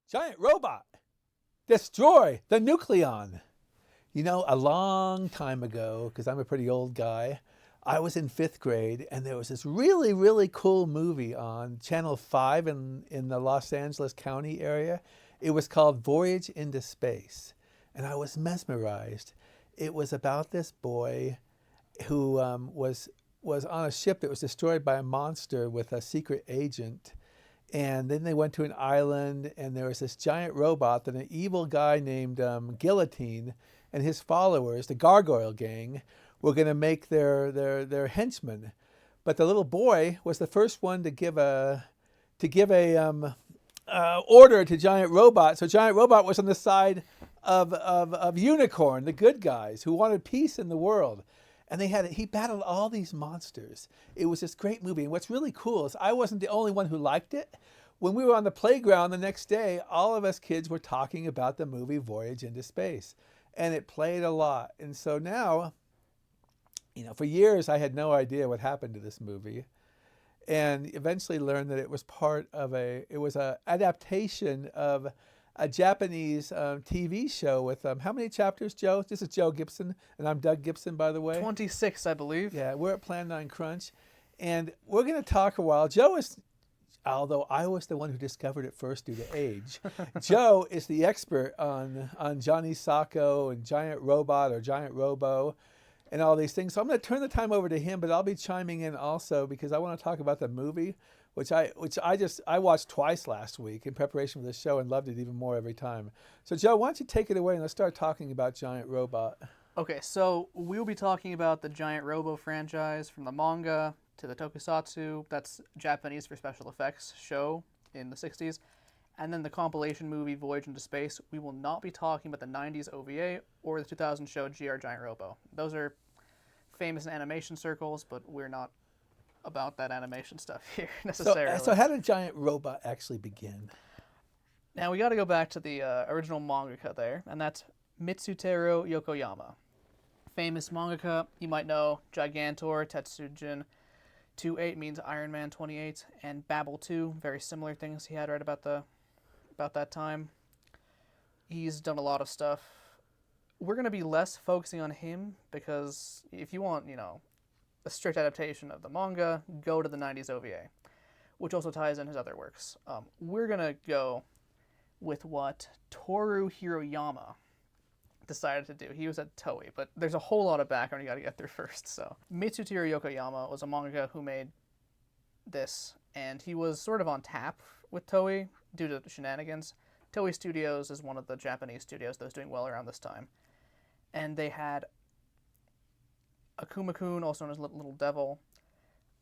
Giant robot, destroy the nucleon. You know, a long time ago, because I'm a pretty old guy, I was in 5th grade, and there was this really, really cool movie on Channel 5 in the Los Angeles County area. It was called Voyage Into Space, and I was mesmerized. It was about this boy who was on a ship that was destroyed by a monster with a secret agent. And then they went to an island, and there was this giant robot that an evil guy named Guillotine and his followers, the Gargoyle Gang, were going to make their henchmen. But the little boy was the first one to give a order to Giant Robot. So Giant Robot was on the side of Unicorn, the good guys who wanted peace in the world. And he battled all these monsters. It was this great movie. And what's really cool is I wasn't the only one who liked it. When we were on the playground the next day, all of us kids were talking about the movie Voyage Into Space. And it played a lot. And so now, you know, for years I had no idea what happened to this movie. And eventually learned that it was an adaptation of a Japanese TV show with how many chapters, Joe? This is Joe Gibson, and I'm Doug Gibson, by the way. 26, I believe. Yeah, we're at Plan9Crunch, and we're going to talk a while. Joe is, although I was the one who discovered it first due to age, Joe is the expert on Johnny Sokko and Giant Robot or Giant Robo and all these things. So I'm going to turn the time over to him, but I'll be chiming in also because I want to talk about the movie, which I watched twice last week in preparation for this show and loved it even more every time. So Joe, why don't you take it away and let's start talking about Giant Robot. Okay, so we'll be talking about the Giant Robo franchise from the manga to the Tokusatsu, that's Japanese for special effects, show in the 60s, and then the compilation movie Voyage Into Space. We will not be talking about the 90s OVA or the 2000 show GR Giant Robo. Those are famous in animation circles, but we're not about that animation stuff here necessarily. So how did Giant Robot actually begin? Now we got to go back to the original mangaka there, and that's Mitsutaro Yokoyama. Famous mangaka, you might know Gigantor, Tetsujin 28 means Iron Man 28, and Babel 2, very similar things he had right about that time. He's done a lot of stuff. We're going to be less focusing on him because if you want, you know, a strict adaptation of the manga, go to the 90s OVA, which also ties in his other works. We're going to go with what Toru Hiroyama decided to do. He was at Toei, but there's a whole lot of background you got to get through first. So Mitsutaro Yokoyama was a mangaka who made this, and he was sort of on tap with Toei due to shenanigans. Toei Studios is one of the Japanese studios that was doing well around this time, and they had Akuma-kun, also known as Little Devil,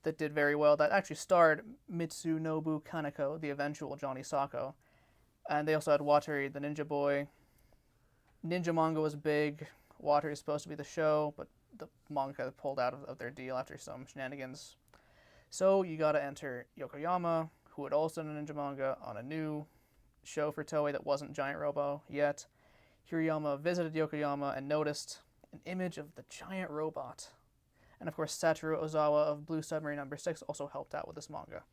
that did very well. That actually starred Mitsunobu Kaneko, the eventual Johnny Sokko. And they also had Watari, the Ninja Boy. Ninja manga was big. Watari is supposed to be the show, but the manga pulled out of their deal after some shenanigans. So you gotta enter Yokoyama, who had also done Ninja manga, on a new show for Toei that wasn't Giant Robo yet. Hiroyama visited Yokoyama and noticed an image of the giant robot. And of course, Satoru Ozawa of Blue Submarine No. 6 also helped out with this manga.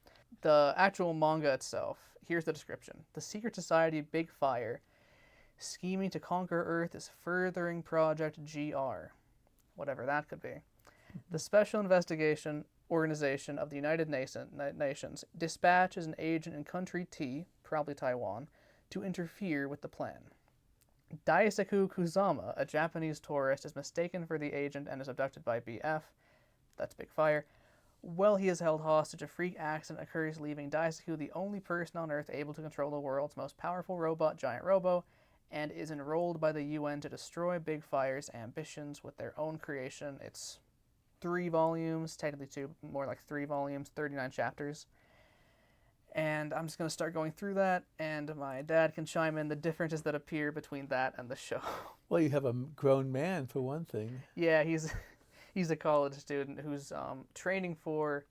The actual manga itself, here's the description. The secret society Big Fire, scheming to conquer Earth, is furthering Project GR, whatever that could be. The Special Investigation Organization of the United Nations dispatches an agent in country T, probably Taiwan, to interfere with the plan. Daisuke Kusama, a Japanese tourist, is mistaken for the agent and is abducted by BF, that's Big Fire. While he is held hostage, a freak accident occurs, leaving Daisuke the only person on Earth able to control the world's most powerful robot, Giant Robo, and is enrolled by the UN to destroy Big Fire's ambitions with their own creation. It's 3 volumes, technically 2, more like 3 volumes, 39 chapters. And I'm just going to start going through that, and my dad can chime in the differences that appear between that and the show. Well, you have a grown man, for one thing. Yeah, he's a college student who's training for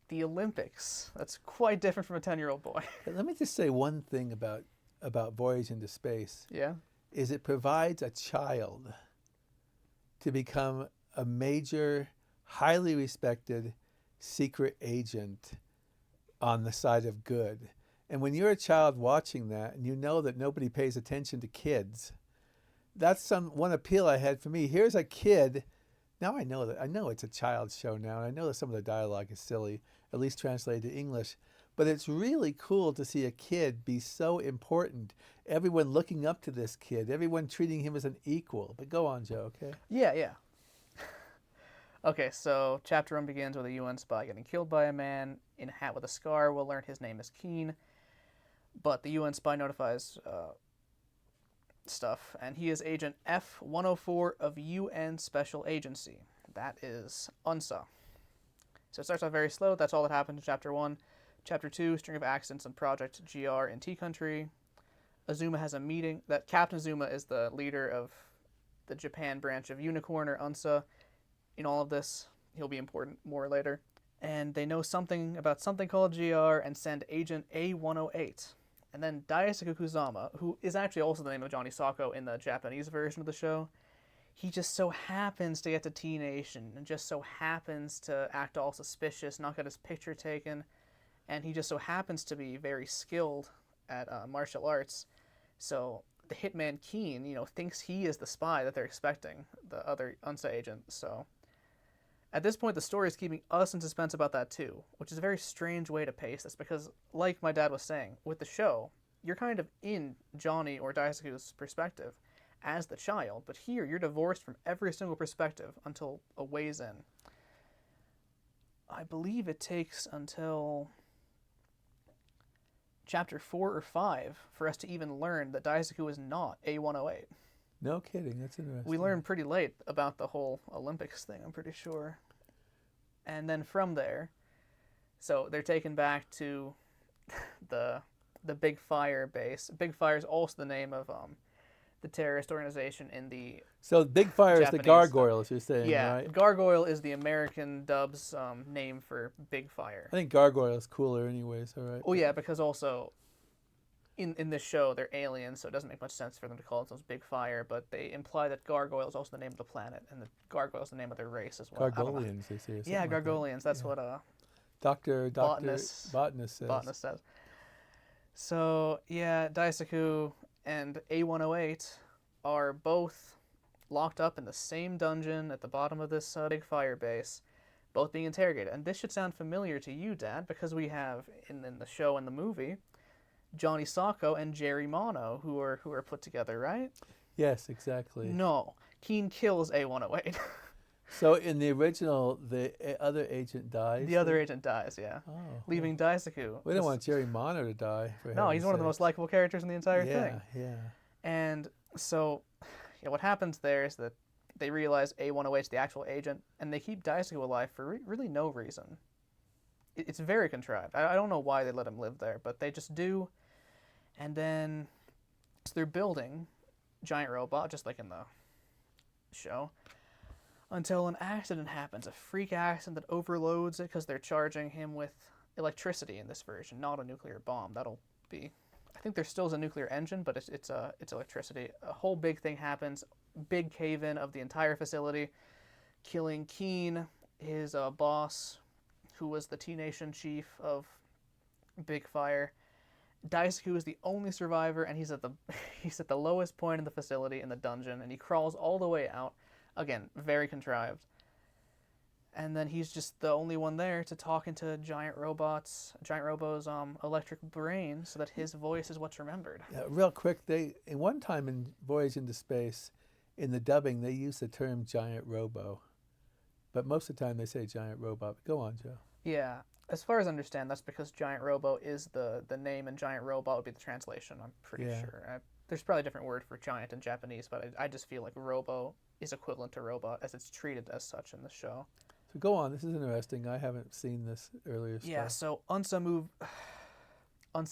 the Olympics. That's quite different from a 10-year-old boy. Let me just say one thing about Voyage Into Space. Yeah? Is it provides a child to become a major, highly respected secret agent on the side of good. And when you're a child watching that and you know that nobody pays attention to kids, that's one appeal I had for me. Here's a kid. Now I know it's a child's show now, and I know that some of the dialogue is silly, at least translated to English. But it's really cool to see a kid be so important. Everyone looking up to this kid, everyone treating him as an equal. But go on, Joe, okay? Yeah. Okay, so chapter 1 begins with a UN spy getting killed by a man in a hat with a scar. We'll learn his name is Keen. But the UN spy notifies stuff, and he is Agent F-104 of UN Special Agency. That is UNSA. So it starts off very slow. That's all that happened in Chapter 1. Chapter 2, string of accidents on Project GR in T Country. Azuma has a meeting. That Captain Azuma is the leader of the Japan branch of Unicorn, or UNSA. In all of this, he'll be important more later. And they know something about something called GR and send Agent A-108. And then Daisuke Kusama, who is actually also the name of Johnny Sokko in the Japanese version of the show, he just so happens to get to T-Nation and just so happens to act all suspicious, not get his picture taken, and he just so happens to be very skilled at martial arts. So the hitman Keen, thinks he is the spy that they're expecting, the other UNSA agent. So at this point, the story is keeping us in suspense about that too, which is a very strange way to pace this because, like my dad was saying, with the show, you're kind of in Johnny or Daisuke's perspective as the child, but here you're divorced from every single perspective until a ways in. I believe it takes until chapter 4 or 5 for us to even learn that Daisuke is not A-108. No kidding, that's interesting. We learned pretty late about the whole Olympics thing, I'm pretty sure. And then from there, so they're taken back to the Big Fire base. Big Fire is also the name of the terrorist organization in the So Big Fire is the Japanese gargoyles, you're saying, yeah, right? Gargoyle is the American dub's name for Big Fire. I think gargoyle is cooler anyways, all right? Oh yeah, because also in this show they're aliens, so it doesn't make much sense for them to call themselves Big Fire, but they imply that Gargoyle is also the name of the planet, and that Gargoyle is the name of their race as well. Gargolians, they say. Yeah, Gargolians. That's what botanist says. Botanist says. So yeah, Daisuke and A-108 are both locked up in the same dungeon at the bottom of this Big Fire base, both being interrogated. And this should sound familiar to you, Dad, because we have in the show and the movie Johnny Sokko and Jerry Mono who are put together, right? Yes, exactly. No, Keen kills A-108. So in the original, the other agent dies? The other agent dies, yeah. Oh, leaving Daisuke. We don't want Jerry Mono to die. No, he's one of the most likable characters in the entire thing. Yeah. And so, what happens there is that they realize A-108 is the actual agent, and they keep Daisuke alive for really no reason. It's very contrived. I don't know why they let him live there, but they just do. And then, so they're building Giant Robot, just like in the show, until an accident happens, a freak accident that overloads it because they're charging him with electricity in this version, not a nuclear bomb. That'll be... I think there still is a nuclear engine, but it's electricity. A whole big thing happens, big cave-in of the entire facility, killing Keen, his boss, who was the T-Nation chief of Big Fire. Daisuke is the only survivor, and he's at the lowest point in the facility in the dungeon, and he crawls all the way out. Again, very contrived. And then he's just the only one there to talk into Giant Robo's electric brain, so that his voice is what's remembered. Real quick, in one time in Voyage Into Space, in the dubbing, they use the term Giant Robo, but most of the time they say Giant Robot. But go on, Joe. Yeah, as far as I understand, that's because Giant Robo is the name, and Giant Robot would be the translation. I'm pretty sure. There's probably a different word for giant in Japanese, but I just feel like Robo is equivalent to robot, as it's treated as such in the show. So go on. This is interesting. I haven't seen this earlier stuff. Yeah, so UNSA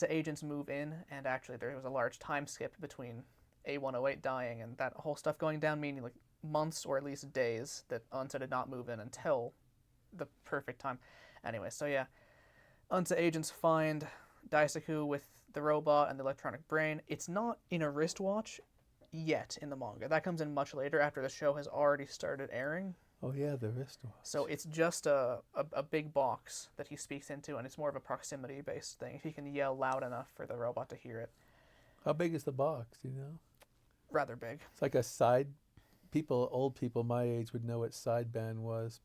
agents move in, and actually there was a large time skip between A-108 dying and that whole stuff going down, meaning like months or at least days that UNSA did not move in until the perfect time. Anyway, so yeah, UNSA agents find Daisuke with the robot and the electronic brain. It's not in a wristwatch yet in the manga. That comes in much later, after the show has already started airing. Oh yeah, the wristwatch. So it's just a big box that he speaks into, and it's more of a proximity-based thing. If he can yell loud enough for the robot to hear it. How big is the box? Do you know? Rather big. It's like old people my age would know what sideband was,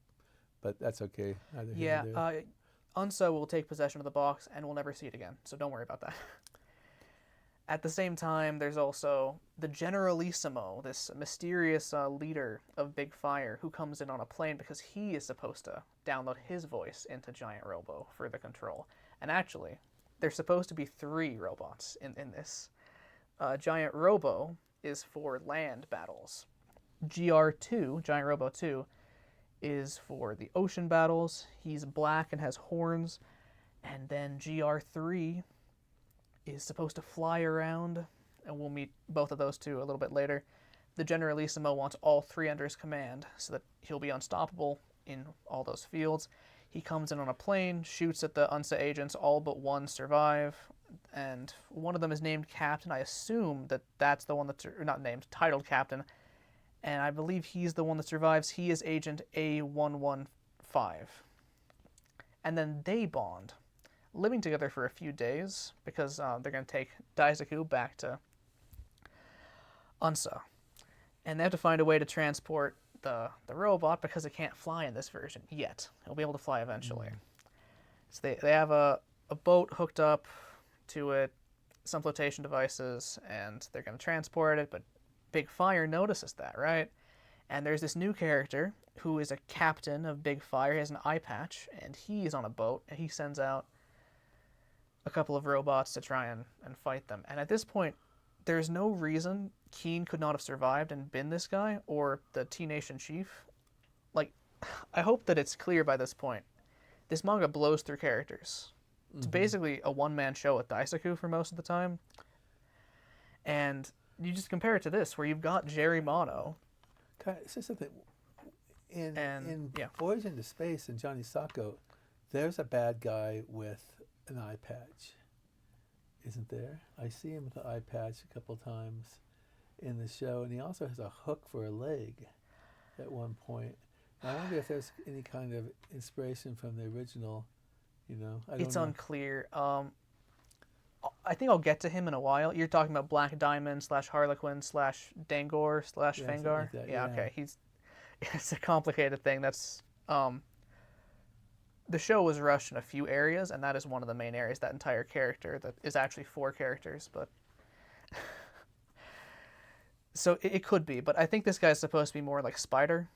but that's okay. Neither here nor there. Unso will take possession of the box, and we'll never see it again, so don't worry about that. At the same time, there's also the Generalissimo, this mysterious leader of Big Fire, who comes in on a plane because he is supposed to download his voice into Giant Robo for the control. And actually, there's supposed to be 3 robots in this. Giant Robo is for land battles. GR2, Giant Robo 2, is for the ocean battles. He's black and has horns. And then GR3 is supposed to fly around, and we'll meet both of those two a little bit later. The Generalissimo wants all 3 under his command so that he'll be unstoppable in all those fields. He comes in on a plane, shoots at the UNSA agents, all but 1 survive, and one of them is named Captain. I assume that that's the one that's, or not named, titled Captain, and I believe he's the one that survives. He is Agent A115. And then they bond, living together for a few days because they're going to take Daisaku back to Unsa. And they have to find a way to transport the robot because it can't fly in this version yet. It'll be able to fly eventually. So they have a boat hooked up to it, some flotation devices, and they're going to transport it, but Big Fire notices that, right? And there's this new character who is a captain of Big Fire. He has an eye patch, and he is on a boat, and he sends out a couple of robots to try and fight them. And at this point, there's no reason Keen could not have survived and been this guy, or the T-Nation chief. Like, I hope that it's clear by this point. This manga blows through characters. It's basically a one-man show with Daisaku for most of the time. And you just compare it to this, where you've got Jerry Mono. Can I say something? In Voyage Into Space and Johnny Sokko, there's a bad guy with an eye patch, isn't there? I see him with the eye patch a couple times in the show, and he also has a hook for a leg at one point. And I wonder if there's any kind of inspiration from the original, you know. It's unclear. I think I'll get to him in a while. You're talking about Black Diamond / Harlequin / Dangor / Fangar? Like that, yeah, okay. It's a complicated thing. That's the show was rushed in a few areas, and that is one of the main areas, that entire character that is actually 4 characters, but so it could be, but I think this guy's supposed to be more like Spider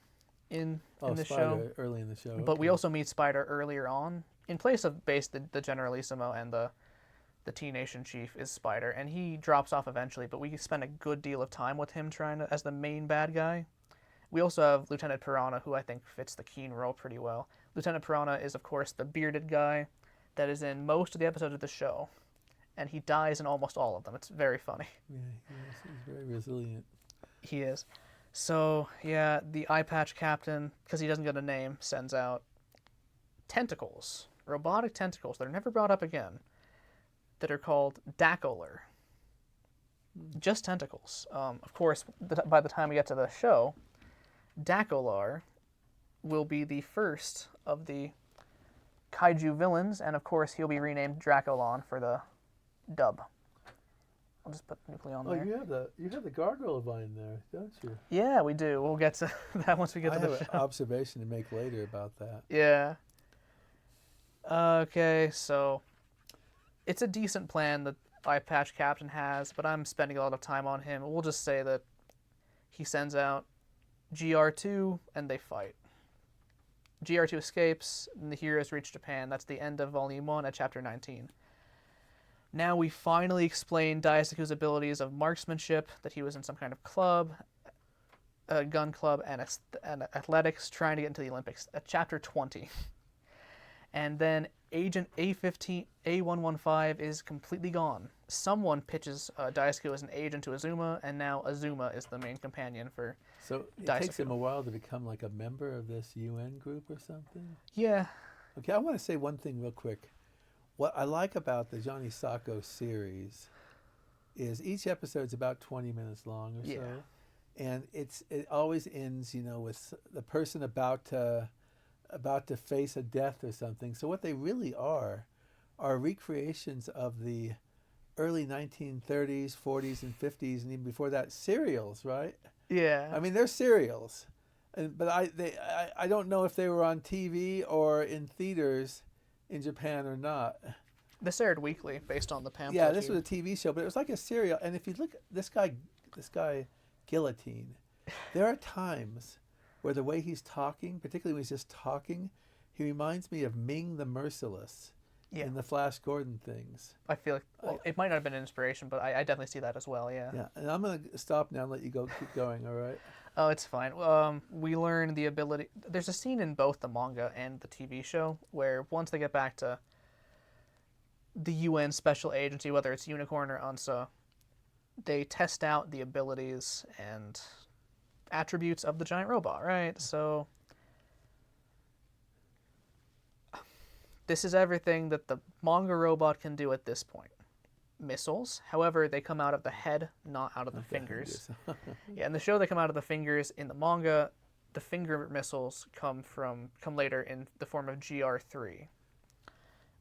in the show. Early in the show. But we also meet Spider earlier on. In place of the Generalissimo and the T-Nation chief is Spider, and he drops off eventually, but we spend a good deal of time with him as the main bad guy. We also have Lieutenant Piranha, who I think fits the Keen role pretty well. Lieutenant Piranha is, of course, the bearded guy that is in most of the episodes of the show, and he dies in almost all of them. It's very funny. Yeah, he's very resilient. He is. So, yeah, the eye patch captain, because he doesn't get a name, sends out tentacles, robotic tentacles that are never brought up again, that are called Dacolar. Just tentacles. Of course, by the time we get to the show, Dacolar will be the first of the kaiju villains, and of course he'll be renamed Dracolon for the dub. I'll just put Nucleon there. You have the gargoyle vine there, don't you? Yeah, we do. We'll get to that once we get to the show. I have an observation to make later about that. Yeah. Okay, so it's a decent plan that Eye Patch Captain has, but I'm spending a lot of time on him. We'll just say that he sends out GR2 and they fight. GR2 escapes, and the heroes reach Japan. That's the end of Volume 1 at Chapter 19. Now we finally explain Daisaku's abilities of marksmanship, that he was in some kind of club, a gun club, and athletics, trying to get into the Olympics at Chapter 20. And then Agent A115 is completely gone. Someone pitches Daisaku as an agent to Azuma, and now Azuma is the main companion for So it Daisaku. takes him a while to become like a member of this UN group or something? Yeah. Okay, I want to say one thing real quick. What I like about the Johnny Sokko series is each episode's about 20 minutes long or so. and it always ends, with the person about to face a death or something. So what they really are recreations of the early 1930s, 40s, and 50s, and even before that, serials, right? Yeah. I mean, they're serials, but I don't know if they were on TV or in theaters in Japan or not. This aired weekly based on the pamphlet. Yeah, this was a TV show, but it was like a serial. And if you look at this guy Guillotine, there are times where the way he's talking, particularly when he's just talking, he reminds me of Ming the Merciless in the Flash Gordon things. I feel like, it might not have been an inspiration, but I definitely see that as well, yeah. Yeah, and I'm going to stop now and let you keep going, all right? Oh, it's fine. We learn the ability... There's a scene in both the manga and the TV show where once they get back to the UN special agency, whether it's Unicorn or UNSA, they test out the abilities and attributes of the giant robot, right? So this is everything that the manga robot can do at this point. Missiles, however, they come out of the head, not out of the fingers. Yeah, in the show they come out of the fingers. In the manga, the finger missiles come later in the form of GR3,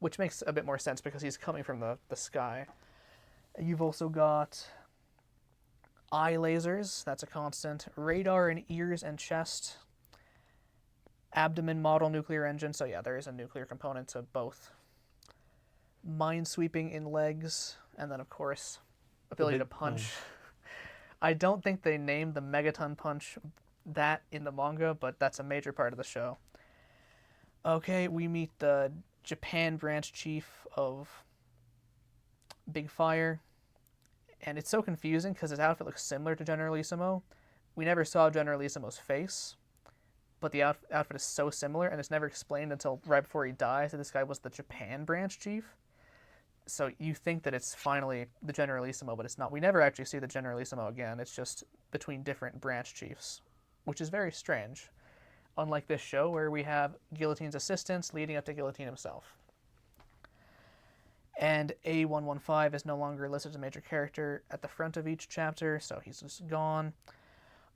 which makes a bit more sense because he's coming from the sky. You've also got eye lasers, that's a constant. Radar in ears and chest. Abdomen model nuclear engine, so yeah, there is a nuclear component to both. Minesweeping in legs, and then of course, ability to punch. I don't think they named the Megaton Punch that in the manga, but that's a major part of the show. Okay, we meet the Japan branch chief of Big Fire, and it's so confusing because his outfit looks similar to Generalissimo. We never saw Generalissimo's face, but the outfit is so similar, and it's never explained until right before he dies that this guy was the Japan branch chief. So you think that it's finally the Generalissimo, but it's not. We never actually see the Generalissimo again. It's just between different branch chiefs, which is very strange. Unlike this show, where we have Guillotine's assistants leading up to Guillotine himself. And A115 is no longer listed as a major character at the front of each chapter, so he's just gone.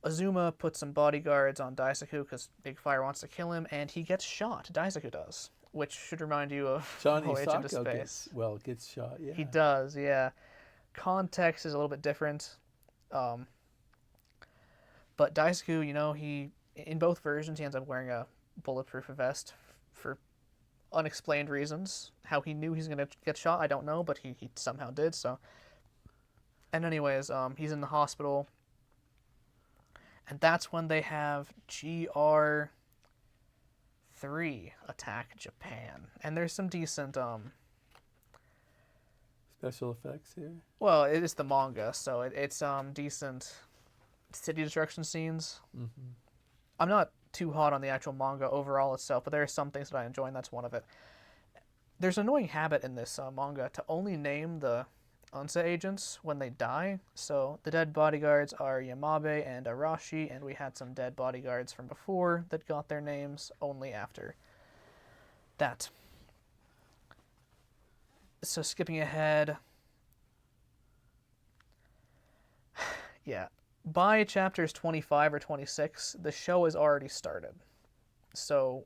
Azuma puts some bodyguards on Daisaku because Big Fire wants to kill him, and he gets shot. Daisaku does, which should remind you of Johnny Voyage Into Sokko Space. gets shot, yeah. He does, yeah. Context is a little bit different. But Daisaku, he in both versions he ends up wearing a bulletproof vest for unexplained reasons. How he knew he's going to get shot, I don't know, but he somehow did, so. And anyways, he's in the hospital. And that's when they have GR3 attack Japan. And there's some decent special effects here. Well, it is the manga, so it's decent city destruction scenes. Mm-hmm. I'm not too hot on the actual manga overall itself, but there are some things that I enjoy, and that's one of it. There's an annoying habit in this manga to only name the UNSA agents when they die. So the dead bodyguards are Yamabe and Arashi, and we had some dead bodyguards from before that got their names only after that. So skipping ahead. Yeah. By chapters 25 or 26, the show has already started. So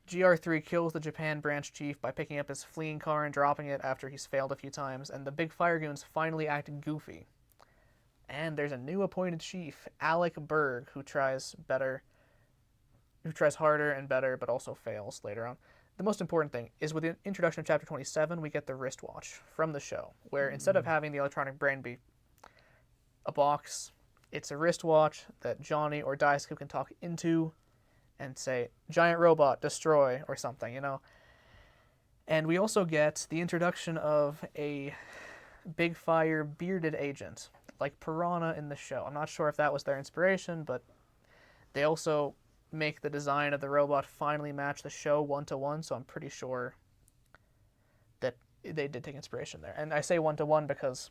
GR3 kills the Japan branch chief by picking up his fleeing car and dropping it after he's failed a few times, and the big fire goons finally act goofy. And there's a new appointed chief, Alec Berg, who tries harder and better, but also fails later on. The most important thing is with the introduction of chapter 27, we get the wristwatch from the show, where instead of having the electronic brain be a box, it's a wristwatch that Johnny or Daisuke can talk into and say, giant robot, destroy, or something, And we also get the introduction of a Big Fire bearded agent, like Piranha in the show. I'm not sure if that was their inspiration, but they also make the design of the robot finally match the show one-to-one, so I'm pretty sure that they did take inspiration there. And I say one-to-one because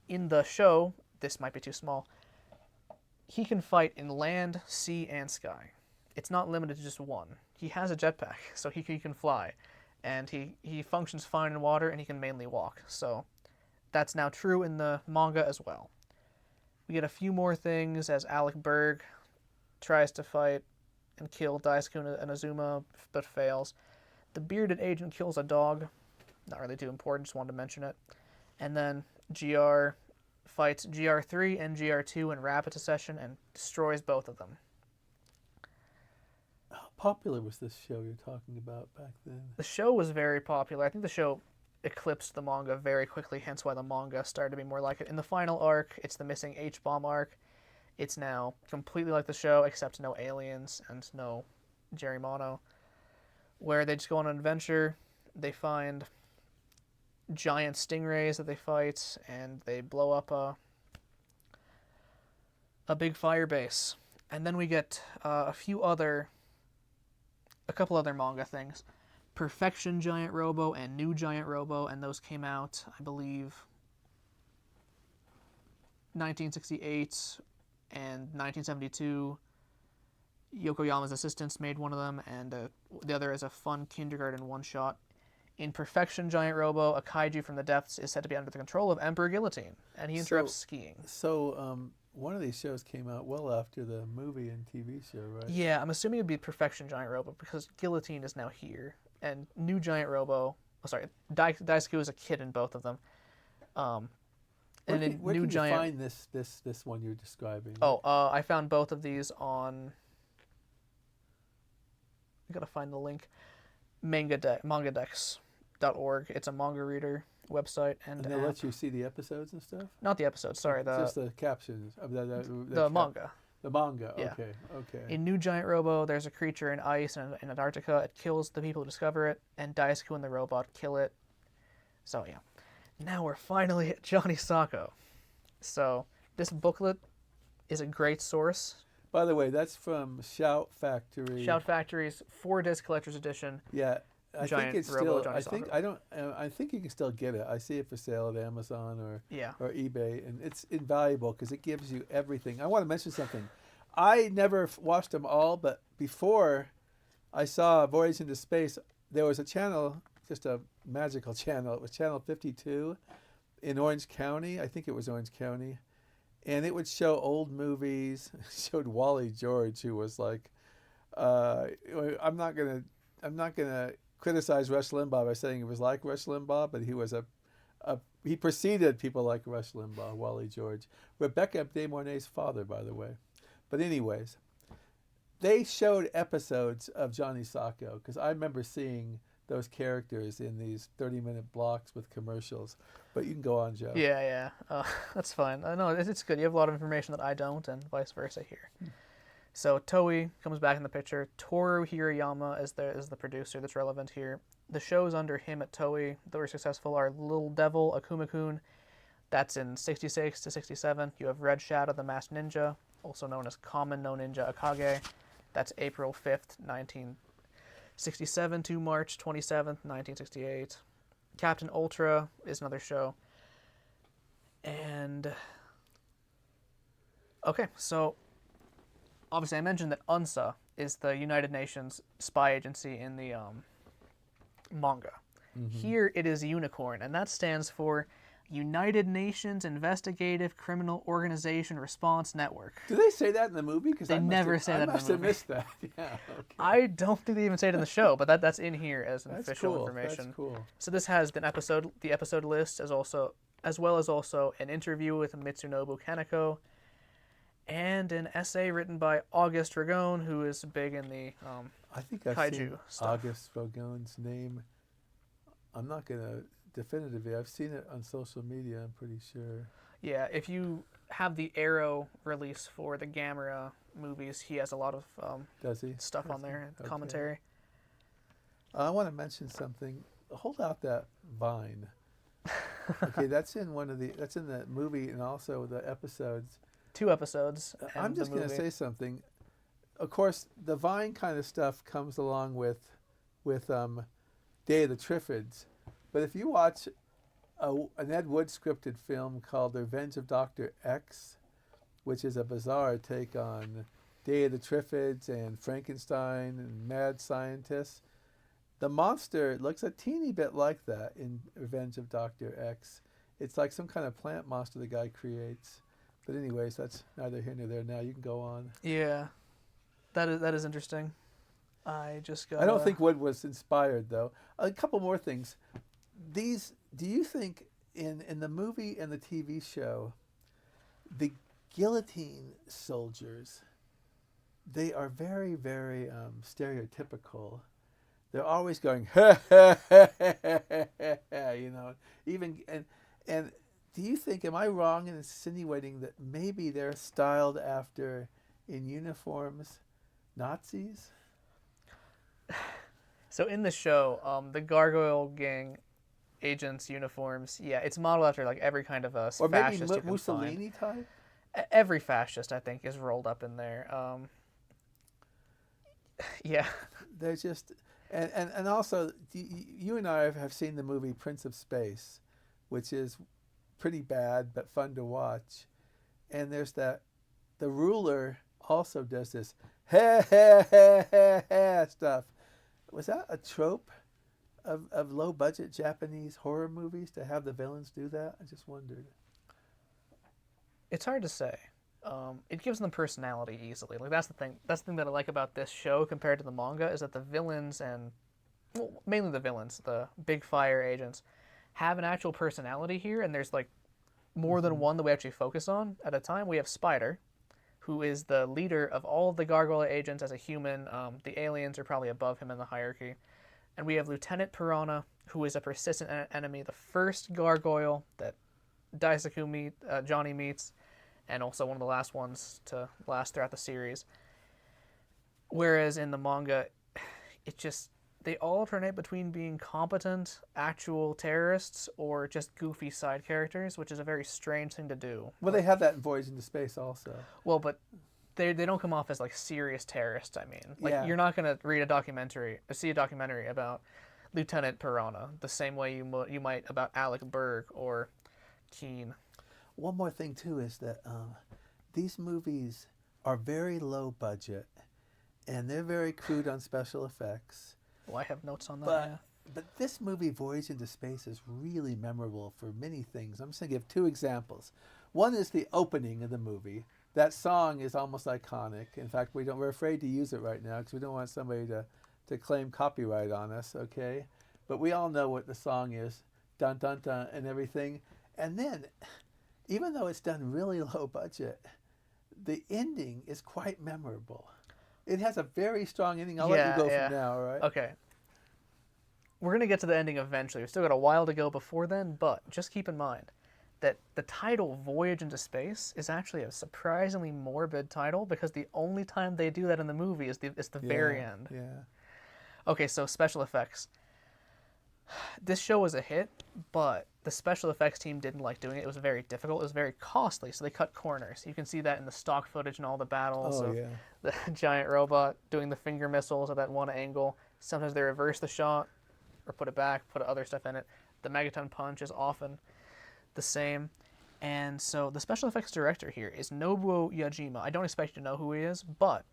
in the show, this might be too small, he can fight in land, sea, and sky. It's not limited to just one. He has a jetpack, so he can fly. And he functions fine in water, and he can mainly walk. So that's now true in the manga as well. We get a few more things as Alec Berg tries to fight and kill Daisuke and Azuma, but fails. The bearded agent kills a dog. Not really too important, just wanted to mention it. And then GR fights GR3 and GR2 in rapid succession and destroys both of them. How popular was this show you're talking about back then? The show was very popular. I think the show eclipsed the manga very quickly, hence why the manga started to be more like it. In the final arc, it's the missing H-bomb arc. It's now completely like the show, except no aliens and no Jerry Mono, where they just go on an adventure. They find giant stingrays that they fight, and they blow up a big fire base. And then we get a couple other manga things. Perfection Giant Robo and New Giant Robo, and those came out, I believe, 1968 and 1972. Yokoyama's assistants made one of them, and the other is a fun kindergarten one-shot. In Perfection Giant Robo, a kaiju from the depths is said to be under the control of Emperor Guillotine, and he interrupts skiing. So, one of these shows came out well after the movie and TV show, right? Yeah, I'm assuming it'd be Perfection Giant Robo, because Guillotine is now here. And New Giant Robo, Daisuke was a kid in both of them. Where can you find this one you're describing? Oh, I found both of these on... I gotta find the link. Mangadex.org. It's a manga reader website. And they let you see the episodes and stuff? Not the episodes, sorry. Just the captions. The manga. The manga, yeah. Okay. In New Giant Robo, there's a creature in ice in Antarctica. It kills the people who discover it, and Daisuke and the robot kill it. So, yeah. Now we're finally at Johnny Sokko. So, this booklet is a great source. By the way, that's from Shout Factory. Shout Factory's 4-disc collector's edition. Yeah. I think it's Robo, still. I think you can still get it. I see it for sale at Amazon or eBay, and it's invaluable because it gives you everything. I want to mention something. I never watched them all, but before I saw Voyage Into Space, there was a channel, just a magical channel. It was channel 52 in Orange County. I think it was Orange County, and it would show old movies. It showed Wally George, who was like, I'm not gonna criticize Rush Limbaugh by saying he was like Rush Limbaugh, but he was he preceded people like Rush Limbaugh, Wally George. Rebecca De Mornay's father, by the way. But anyways, they showed episodes of Johnny Sokko, because I remember seeing those characters in these 30-minute blocks with commercials. But you can go on, Joe. Yeah. That's fine. I know, it's good. You have a lot of information that I don't, and vice versa here. So Toei comes back in the picture. Toru Hirayama is the producer that's relevant here. The shows under him at Toei that were successful are Little Devil, Akuma-kun. That's in 66 to 67. You have Red Shadow, the Masked Ninja, also known as Common No Ninja Akage. That's April 5th, 1967 to March 27th, 1968. Captain Ultra is another show. And... okay, so... obviously, I mentioned that UNSA is the United Nations spy agency in the manga. Mm-hmm. Here, it is Unicorn, and that stands for United Nations Investigative Criminal Organization Response Network. Do they say that in the movie? Because they never say that in the movie. I must have missed that. Yeah. Okay. I don't think they even say it in the show, but that's in here as an official information. That's cool. So this has the episode list as well as an interview with Mitsunobu Kaneko, and an essay written by Auguste Ragone, who is big in the I think I've kaiju seen stuff. Auguste Ragone's name. I'm not going to definitively. I've seen it on social media, I'm pretty sure. Yeah, if you have the Arrow release for the Gamera movies, he has a lot of stuff on there, okay. Commentary. I want to mention something. Hold out that vine. Okay, that's in the movie and also the episodes. 2 episodes. I'm just going to say something. Of course, the Vine kind of stuff comes along with Day of the Triffids. But if you watch an Ed Wood scripted film called The Revenge of Dr. X, which is a bizarre take on Day of the Triffids and Frankenstein and mad scientists, the monster looks a teeny bit like that in Revenge of Dr. X. It's like some kind of plant monster the guy creates. But anyways, that's neither here nor there now. You can go on. Yeah, that is interesting. I just got. I don't think Wood was inspired, though. A couple more things. Do you think in the movie and the TV show, the guillotine soldiers, they are very, very stereotypical. They're always going, ha, ha, ha, ha, ha, ha, ha, even, and do you think, am I wrong in insinuating that maybe they're styled after, in uniforms, Nazis? So in the show, the Gargoyle Gang agents' uniforms, yeah, it's modeled after like every kind of a Or maybe fascist you can Mussolini find. type? Every fascist, I think, is rolled up in there. Yeah. They're just, and also, you and I have seen the movie Prince of Space, which is pretty bad but fun to watch. And there's the ruler also does this ha ha ha ha ha stuff. Was that a trope of low budget Japanese horror movies to have the villains do that? I just wondered. It's hard to say. It gives them personality easily. Like that's the thing. That's the thing that I like about this show compared to the manga is that the villains and mainly the villains, the big fire agents, have an actual personality here, and there's like more than one that we actually focus on at a time. We have Spider, who is the leader of all of the Gargoyle agents as a human. The aliens are probably above him in the hierarchy. And we have Lieutenant Piranha, who is a persistent enemy, the first gargoyle that Johnny meets, and also one of the last ones to last throughout the series. Whereas in the manga, they alternate between being competent, actual terrorists, or just goofy side characters, which is a very strange thing to do. Well, they have that in Voyage Into Space also. Well, but they don't come off as like serious terrorists. I mean, like Yeah. You're not gonna see a documentary about Lieutenant Piranha the same way you might about Alec Berg or Keen. One more thing too is that these movies are very low budget, and they're very crude on special effects. Well, I have notes on that. But this movie, Voyage Into Space, is really memorable for many things. I'm just going to give two examples. One is the opening of the movie. That song is almost iconic. In fact, we're afraid to use it right now because we don't want somebody to claim copyright on us, okay? But we all know what the song is, dun dun dun and everything. And then, even though it's done really low budget, the ending is quite memorable. It has a very strong ending. I'll let you go from now, all right? Okay. We're going to get to the ending eventually. We've still got a while to go before then, but just keep in mind that the title Voyage Into Space is actually a surprisingly morbid title because the only time they do that in the movie is the very end. Yeah. Okay, so special effects. This show was a hit, but the special effects team didn't like doing it. It was very difficult. It was very costly, so they cut corners. You can see that in the stock footage and all the battles of the giant robot doing the finger missiles at that one angle. Sometimes they reverse the shot or put it back, put other stuff in it. The Megaton Punch is often the same. And so the special effects director here is Nobuo Yajima. I don't expect you to know who he is, but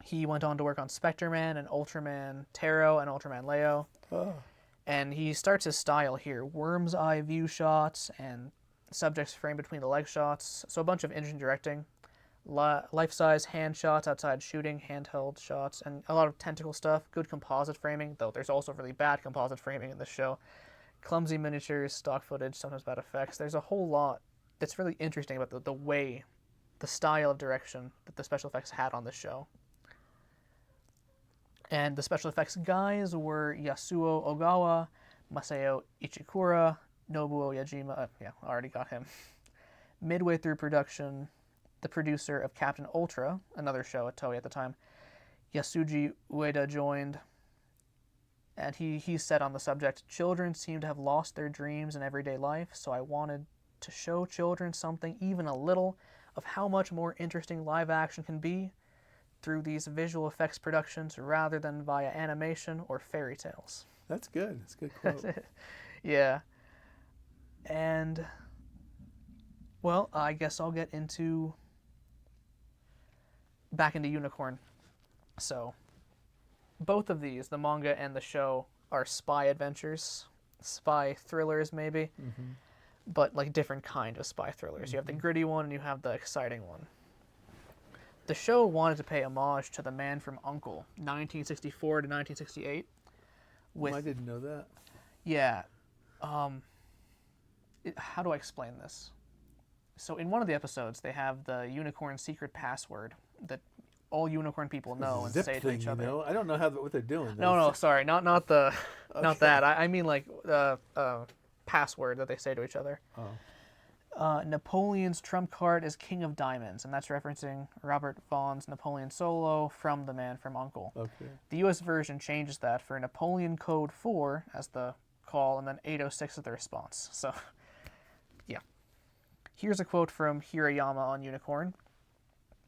he went on to work on Spectre-Man and Ultraman Taro and Ultraman Leo. Oh. And he starts his style here. Worm's eye view shots and subjects framed between the leg shots. So a bunch of interesting directing. Life-size hand shots outside shooting, handheld shots, and a lot of tentacle stuff. Good composite framing, though there's also really bad composite framing in this show. Clumsy miniatures, stock footage, sometimes bad effects. There's a whole lot that's really interesting about the way, the style of direction that the special effects had on this show. And the special effects guys were Yasuo Ogawa, Masao Ichikura, Nobuo Yajima. I already got him. Midway through production, the producer of Captain Ultra, another show at Toei at the time, Yasuji Ueda joined. And he said on the subject, "Children seem to have lost their dreams in everyday life, so I wanted to show children something, even a little, of how much more interesting live action can be through these visual effects productions rather than via animation or fairy tales." That's good. That's a good quote. Yeah. And, well, I guess I'll get back into Unicorn. So, both of these, the manga and the show, are spy adventures, spy thrillers maybe. Mm-hmm. but like different kind of spy thrillers. You have the gritty one and you have the exciting one. The show wanted to pay homage to The Man from U.N.C.L.E. 1964 to 1968. With, I didn't know that. Yeah. How do I explain this? So in one of the episodes, they have the unicorn secret password that all unicorn people know and Zip say to thing, each other. You know? I don't know what they're doing. No, sorry, not the, Okay. not that. I mean like password that they say to each other. Oh. Napoleon's trump card is King of Diamonds, and that's referencing Robert Vaughn's Napoleon Solo from The Man from U.N.C.L.E. Okay. The U.S. version changes that for Napoleon Code 4 as the call, and then 806 as the response. So, yeah. Here's a quote from Hirayama on Unicorn.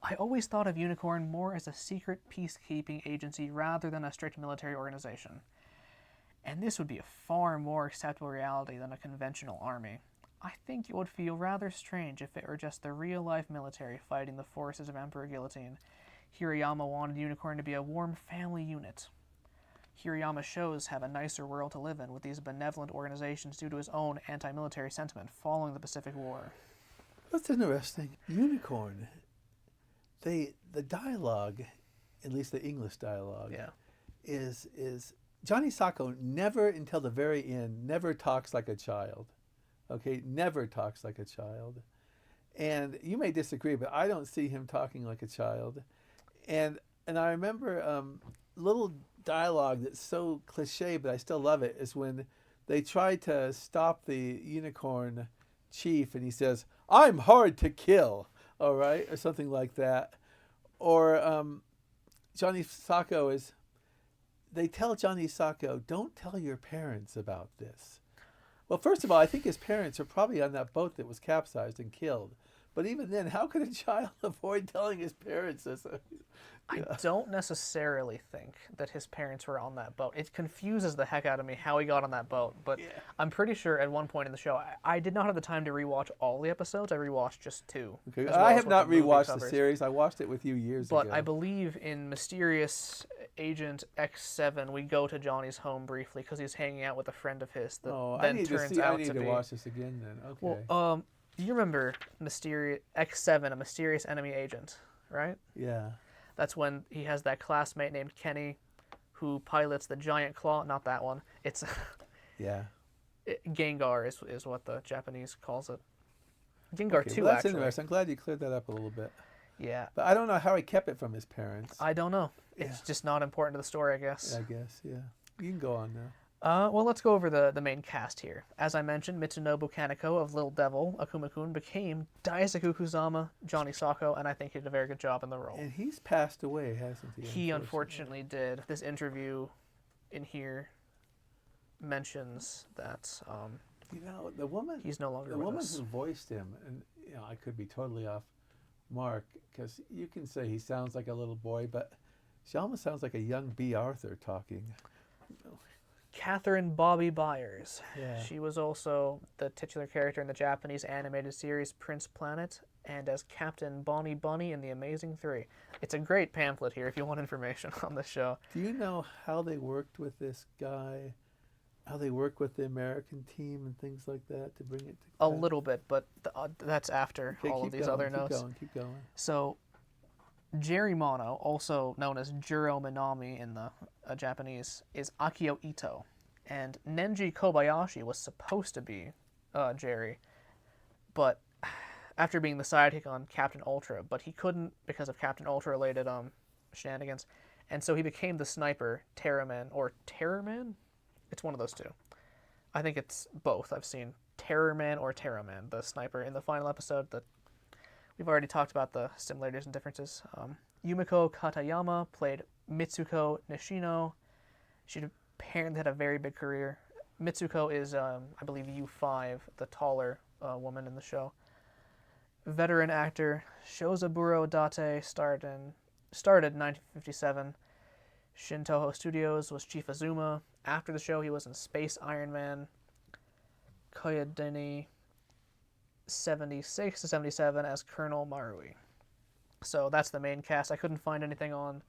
I always thought of Unicorn more as a secret peacekeeping agency rather than a strict military organization. And this would be a far more acceptable reality than a conventional army. I think it would feel rather strange if it were just the real-life military fighting the forces of Emperor Guillotine. Hirayama wanted Unicorn to be a warm family unit. Hirayama's shows have a nicer world to live in with these benevolent organizations due to his own anti-military sentiment following the Pacific War. That's interesting. Unicorn. The dialogue, at least the English dialogue, Yeah. is Johnny Sokko never until the very end never talks like a child. Okay, never talks like a child. And you may disagree, but I don't see him talking like a child. And I remember little dialogue that's so cliche, but I still love it, is when they try to stop the unicorn chief and he says, "I'm hard to kill," all right, or something like that. Or Johnny Sokko is, they tell Johnny Sokko, "Don't tell your parents about this." Well, first of all, I think his parents are probably on that boat that was capsized and killed. But even then, how could a child avoid telling his parents this? I don't necessarily think that his parents were on that boat. It confuses the heck out of me how he got on that boat. But Yeah. I'm pretty sure at one point in the show, I did not have the time to rewatch all the episodes. I rewatched just 2. Okay. as well I as have what not the movie rewatched the covers. series. I watched it with you years ago. But I believe in Mysterious Agent X7, we go to Johnny's home briefly because he's hanging out with a friend of his that I then need turns to out I need to be. watch this again then. Okay. Well, do you remember Mysterious X7, a mysterious enemy agent, right? Yeah. That's when he has that classmate named Kenny who pilots the giant claw. Not that one. It's Yeah. Gengar is what the Japanese calls it. Gengar Okay, 2, well, that's actually. interesting. I'm glad you cleared that up a little bit. Yeah. But I don't know how he kept it from his parents. I don't know. It's just not important to the story, I guess. I guess, yeah. You can go on now. Well, let's go over the main cast here. As I mentioned, Mitsunobu Kaneko of Little Devil, Akuma-kun, became Daisuke Kusama, Johnny Sokko, and I think he did a very good job in the role. And he's passed away, hasn't he? He unfortunately did. This interview in here mentions that You know, the woman. he's no longer The with woman us. who voiced him, and you know, I could be totally off mark because you can say he sounds like a little boy, but she almost sounds like a young B. Arthur talking. Catherine Bobby Byers. Yeah. She was also the titular character in the Japanese animated series Prince Planet and as Captain Bonnie Bunny in The Amazing 3. It's a great pamphlet here if you want information on the show. Do you know how they worked with this guy? How they work with the American team and things like that to bring it to A little bit, but that's after Okay, all of keep these going, other notes. Keep going. So, Jerry Mono, also known as Jiro Minami in the Japanese, is Akio Ito. And Nenji Kobayashi was supposed to be Jerry, but after being the sidekick on Captain Ultra, but he couldn't because of Captain Ultra-related shenanigans. And so he became the sniper, Terraman, or Terrorman? It's one of those two. I think it's both. I've seen Terrorman or Terraman, the sniper, in the final episode. That we've already talked about the similarities and differences. Yumiko Katayama played Mitsuko Nishino. She apparently had a very big career. Mitsuko is, I believe, U5, the taller woman in the show. Veteran actor Shozaburo Date started in 1957. Shintoho Studios was Chief Azuma. After the show, he was in Space Iron Man, Koyadeni 76 to 77 as Colonel Marui. So that's the main cast. I couldn't find anything on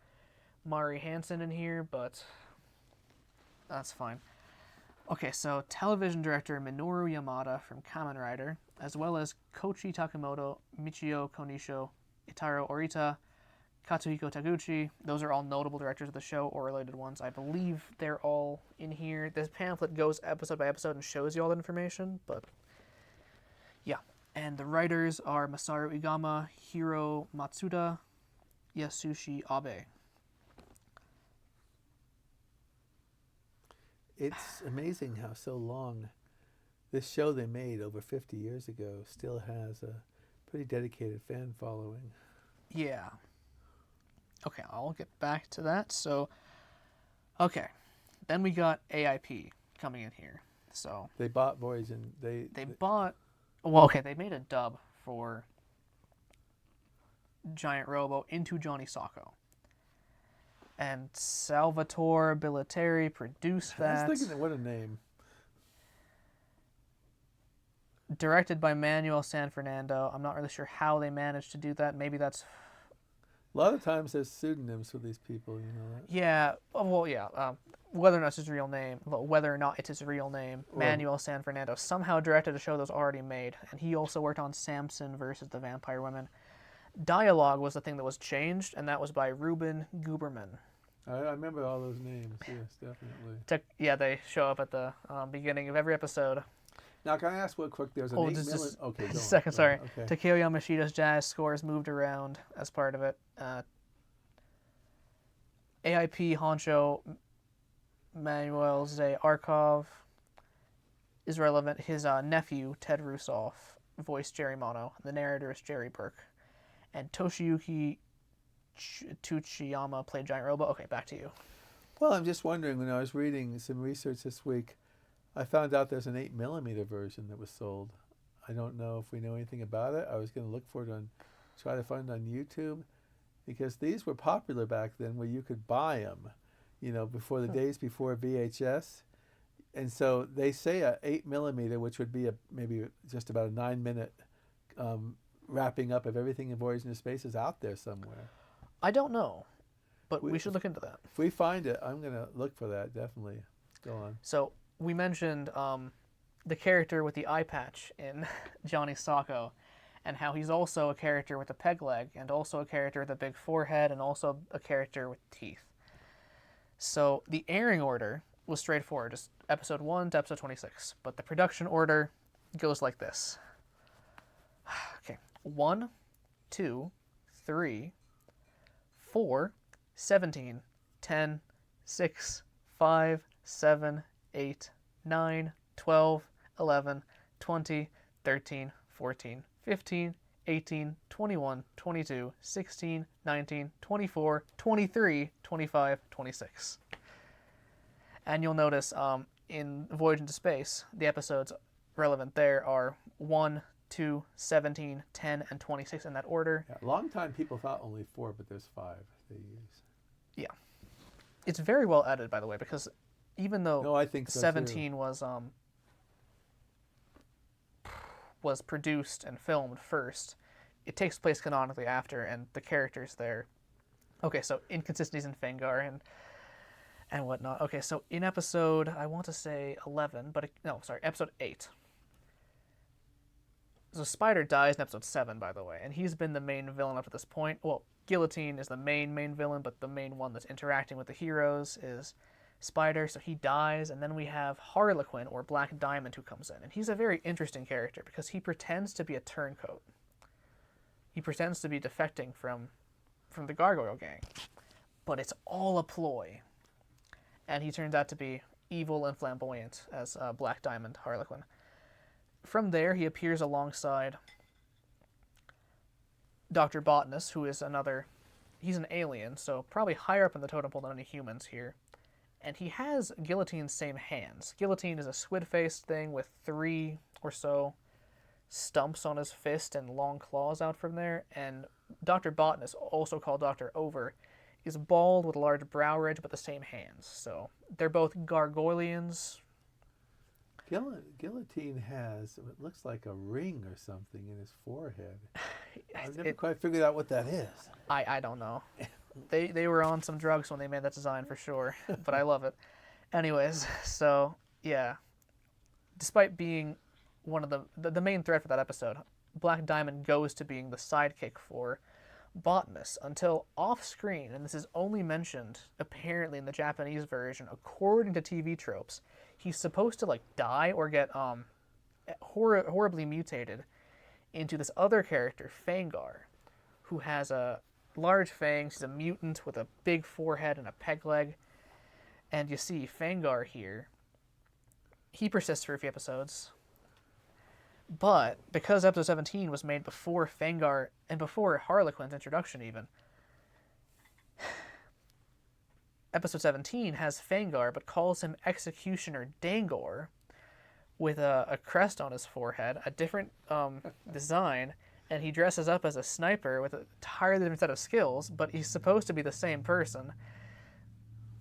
Mari Hansen in here, but that's fine. Okay, so television director Minoru Yamada from Kamen Rider, as well as Koichi Takemoto, Michio Konisho, Itaro Orita, Katsuhiko Taguchi. Those are all notable directors of the show or related ones. I believe they're all in here. This pamphlet goes episode by episode and shows you all the information, but yeah. And the writers are Masaru Igama, Hiro Matsuda, Yasushi Abe. It's amazing how so long this show they made over 50 years ago still has a pretty dedicated fan following. Yeah. Okay, I'll get back to that. So, okay. Then we got AIP coming in here. So They bought Voyage and they bought... Well, okay, they made a dub for Giant Robo into Johnny Sokko. And Salvatore Billeteri produced that. I was thinking, what a name. Directed by Manuel San Fernando. I'm not really sure how they managed to do that. Maybe that's... A lot of times there's pseudonyms for these people, you know that? Yeah, well, yeah. Whether or not it's his real name, Or- Manuel San Fernando somehow directed a show that was already made. And he also worked on Samson versus the Vampire Women. Dialogue was the thing that was changed, and that was by Ruben Guberman. I remember all those names, yes, definitely. Yeah, they show up at the beginning of every episode. Now, can I ask real quick? There's an Oh, 8 just million... Okay, just go a on. second, sorry. Okay. Takeo Yamashida's jazz scores moved around as part of it. AIP Honcho Manuel Zay Arkov is relevant. His nephew, Ted Rusoff, voiced Jerry Mono. The narrator is Jerry Burke. And Toshiyuki Tsuchiyama played Giant Robo. Okay, back to you. Well, I'm just wondering, when I was reading some research this week, I found out there's an 8mm version that was sold. I don't know if we know anything about it. I was going to look for it try to find it on YouTube, because these were popular back then where you could buy them, you know, before the days before VHS. And so they say a 8mm, which would be maybe just about a 9-minute wrapping up of everything in Voyage Into Space, is out there somewhere. I don't know, but we should look into that. If we find it, I'm going to look for that, definitely. Go on. So we mentioned the character with the eye patch in Johnny Sokko, and how he's also a character with a peg leg, and also a character with a big forehead, and also a character with teeth. So the airing order was straightforward, just episode 1 to episode 26. But the production order goes like this. Okay, 1, 2, 3, 4, 17, 10, 6, 5, 7, 8, 9, 12, 11, 20, 13, 14, 15, 18, 21, 22, 16, 19, 24, 23, 25, 26. And you'll notice in Voyage Into Space, the episodes relevant there are 1, 2, 17, 10, and 26 in that order. Yeah, a long time people thought only 4, but there's 5 they use. Yeah. It's very well edited, by the way, because even though No, I think so 17 was produced and filmed first, it takes place canonically after, and the characters there. Okay, so inconsistencies in Fengar and whatnot. Okay, so in episode, I want to say 11, but episode 8. So Spider dies in episode 7, by the way, and he's been the main villain up to this point. Well, Guillotine is the main villain, but the main one that's interacting with the heroes is Spider, so he dies, and then we have Harlequin, or Black Diamond, who comes in. And he's a very interesting character, because he pretends to be a turncoat. He pretends to be defecting from the Gargoyle Gang. But it's all a ploy. And he turns out to be evil and flamboyant as Black Diamond Harlequin. From there, he appears alongside Dr. Botanist, who is he's an alien, so probably higher up in the totem pole than any humans here. And he has Guillotine's same hands. Guillotine is a squid-faced thing with 3 or so stumps on his fist and long claws out from there. And Dr. Botanist, also called Dr. Over, is bald with a large brow ridge but the same hands. So they're both gargoylians. Guillotine has what looks like a ring or something in his forehead. I've never quite figured out what that is. I don't know. They were on some drugs when they made that design for sure, but I love it. Anyways, so Yeah. Despite being one of the main threat for that episode, Black Diamond goes to being the sidekick for Botanist until off screen, and this is only mentioned apparently in the Japanese version, according to TV tropes, he's supposed to like die or get horribly mutated into this other character, Fangar, who has a large fangs. He's a mutant with a big forehead and a peg leg. And you see Fangar here. He persists for a few episodes. But because episode 17 was made before Fangar and before Harlequin's introduction even, episode 17 has Fangar but calls him Executioner Dangor with a crest on his forehead, a different design, and he dresses up as a sniper with an entirely different set of skills, but he's supposed to be the same person.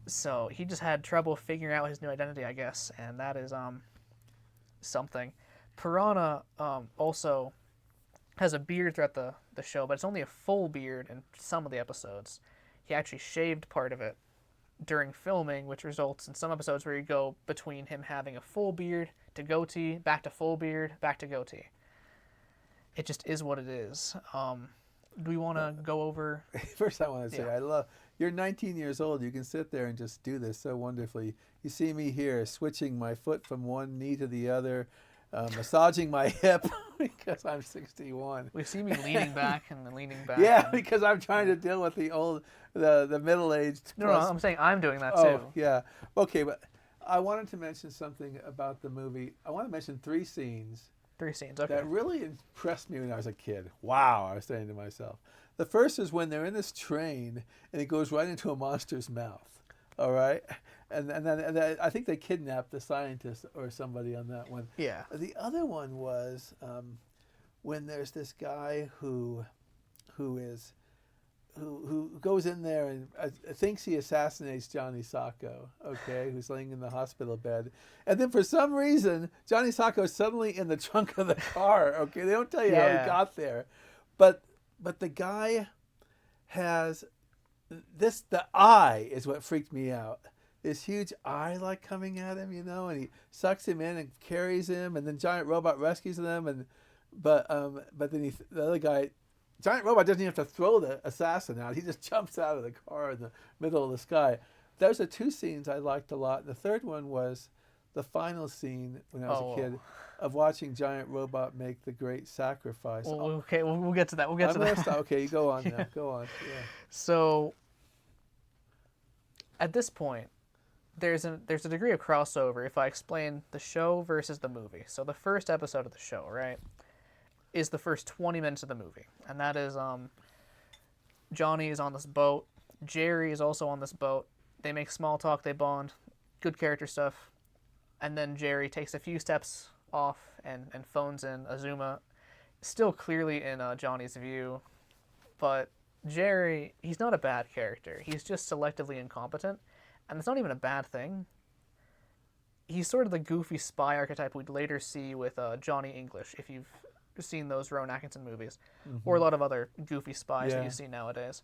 So he just had trouble figuring out his new identity, I guess, and that is something. Piranha also has a beard throughout the show, but it's only a full beard in some of the episodes. He actually shaved part of it during filming, which results in some episodes where you go between him having a full beard to goatee, back to full beard, back to goatee. It just is what it is. Do we want to go over... First, I want to say, you're 19 years old. You can sit there and just do this so wonderfully. You see me here switching my foot from one knee to the other, massaging my hip because I'm 61. We see me leaning back and then leaning back. Yeah, because I'm trying to deal with the middle-aged. No, I'm saying I'm doing that too. Oh, yeah. Okay, but I wanted to mention something about the movie. I want to mention 3 scenes. 3 scenes, okay. That really impressed me when I was a kid. Wow, I was saying to myself. The first is when they're in this train and it goes right into a monster's mouth. All right? And then I think they kidnapped the scientist or somebody on that one. Yeah. The other one was when there's this guy who goes in there and thinks he assassinates Johnny Sokko, okay, who's laying in the hospital bed. And then for some reason, Johnny Sokko is suddenly in the trunk of the car, okay? They don't tell you how he got there. But the guy has the eye is what freaked me out. This huge eye like coming at him, and he sucks him in and carries him, and then Giant Robot rescues them, but then the other guy, Giant Robot doesn't even have to throw the assassin out. He just jumps out of the car in the middle of the sky. Those are 2 scenes I liked a lot. The third one was the final scene when I was a kid of watching Giant Robot make the great sacrifice. Well, okay, we'll get to that. We'll get to that. Okay, you go on now. Go on. Yeah. So at this point, there's a degree of crossover if I explain the show versus the movie. So the first episode of the show, right, is the first 20 minutes of the movie. And that is Johnny is on this boat. Jerry is also on this boat. They make small talk. They bond. Good character stuff. And then Jerry takes a few steps off and phones in Azuma. Still clearly in Johnny's view. But Jerry, he's not a bad character. He's just selectively incompetent. And it's not even a bad thing. He's sort of the goofy spy archetype we'd later see with Johnny English, if you've seen those Rowan Atkinson movies, or a lot of other goofy spies that you see nowadays.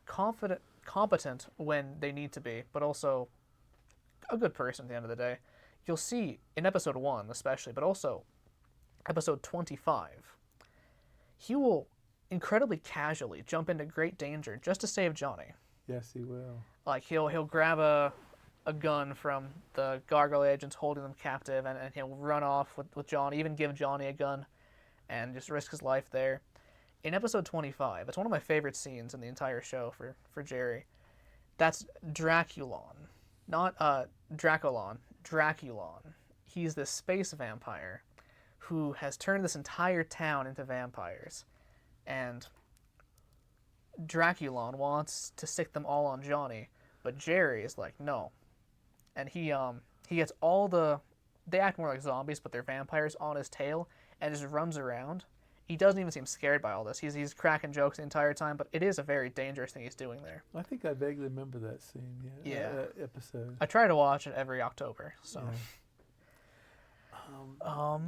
Competent when they need to be, but also a good person at the end of the day. You'll see in episode 1 especially, but also episode 25, he will incredibly casually jump into great danger just to save Johnny. Yes, he will. Like he'll grab a gun from the Gargoyle agents holding them captive, and he'll run off with Johnny, even give Johnny a gun, and just risk his life there. In episode 25, it's one of my favorite scenes in the entire show for Jerry. That's Draculon. Not Dracolon. Draculon. He's this space vampire who has turned this entire town into vampires. And Draculon wants to sick them all on Johnny, but Jerry is like, no. And he gets all they act more like zombies, but they're vampires, on his tail, and just runs around. He doesn't even seem scared by all this. He's cracking jokes the entire time, but it is a very dangerous thing he's doing there. I think I vaguely remember that scene. Yeah. That episode. I try to watch it every October. So. Yeah.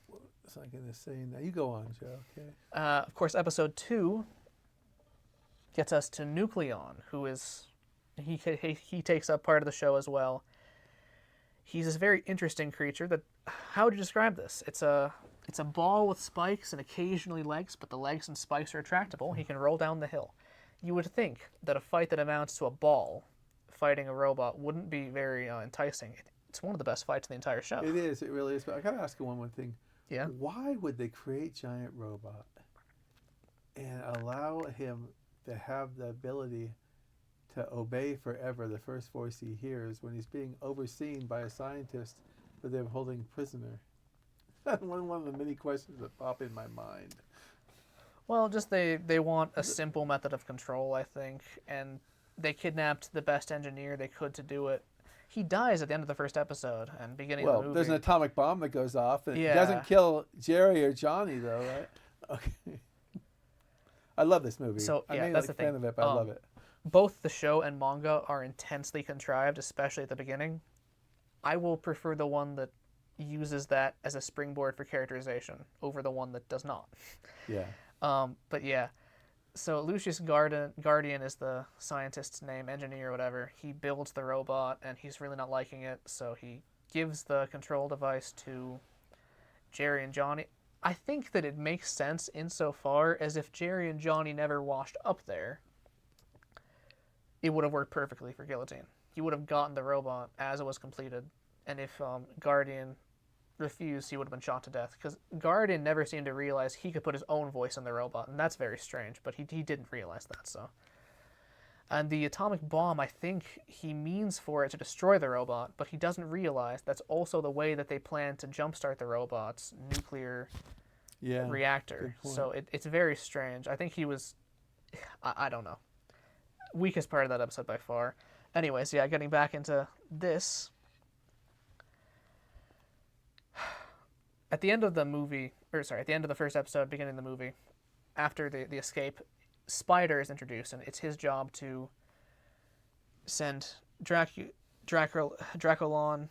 What was I going to say now? You go on, Joe. Okay. Of course, episode 2 gets us to Nucleon, who is he takes up part of the show as well. He's this very interesting creature that, how would you describe this? It's a ball with spikes and occasionally legs, but the legs and spikes are retractable. He can roll down the hill. You would think that a fight that amounts to a ball fighting a robot wouldn't be very enticing. It's one of the best fights in the entire show. It is. It really is. But I got to ask you one more thing. Yeah? Why would they create Giant Robot and allow him to have the ability to obey forever the first voice he hears when he's being overseen by a scientist that they're holding prisoner? One of the many questions that pop in my mind. Well, just they want a simple method of control, I think, and they kidnapped the best engineer they could to do it. He dies at the end of the first episode and beginning of the movie. There's an atomic bomb that goes off. And Yeah. It doesn't kill Jerry or Johnny, though, right? Okay. I love this movie. So, yeah, I may that's not the be a fan thing. of it, but I love it. Both the show and manga are intensely contrived, especially at the beginning. I will prefer the one that uses that as a springboard for characterization over the one that does not. Yeah. But yeah, so Lucius Guardian is the scientist's name, engineer, whatever. He builds the robot, and he's really not liking it, so he gives the control device to Jerry and Johnny. I think that it makes sense insofar as if Jerry and Johnny never washed up there, it would have worked perfectly for Guillotine. He would have gotten the robot as it was completed, and if Guardian refused, he would have been shot to death, because Guardian never seemed to realize he could put his own voice in the robot, and that's very strange, but he didn't realize that, so. And the atomic bomb, I think he means for it to destroy the robot, but he doesn't realize that's also the way that they plan to jumpstart the robot's nuclear reactor. So it's very strange. I think he was, I don't know, weakest part of that episode by far. Anyways, yeah, getting back into this. At the end of the movie, at the end of the first episode, beginning of the movie, after the escape, Spider is introduced, and it's his job to send Draculon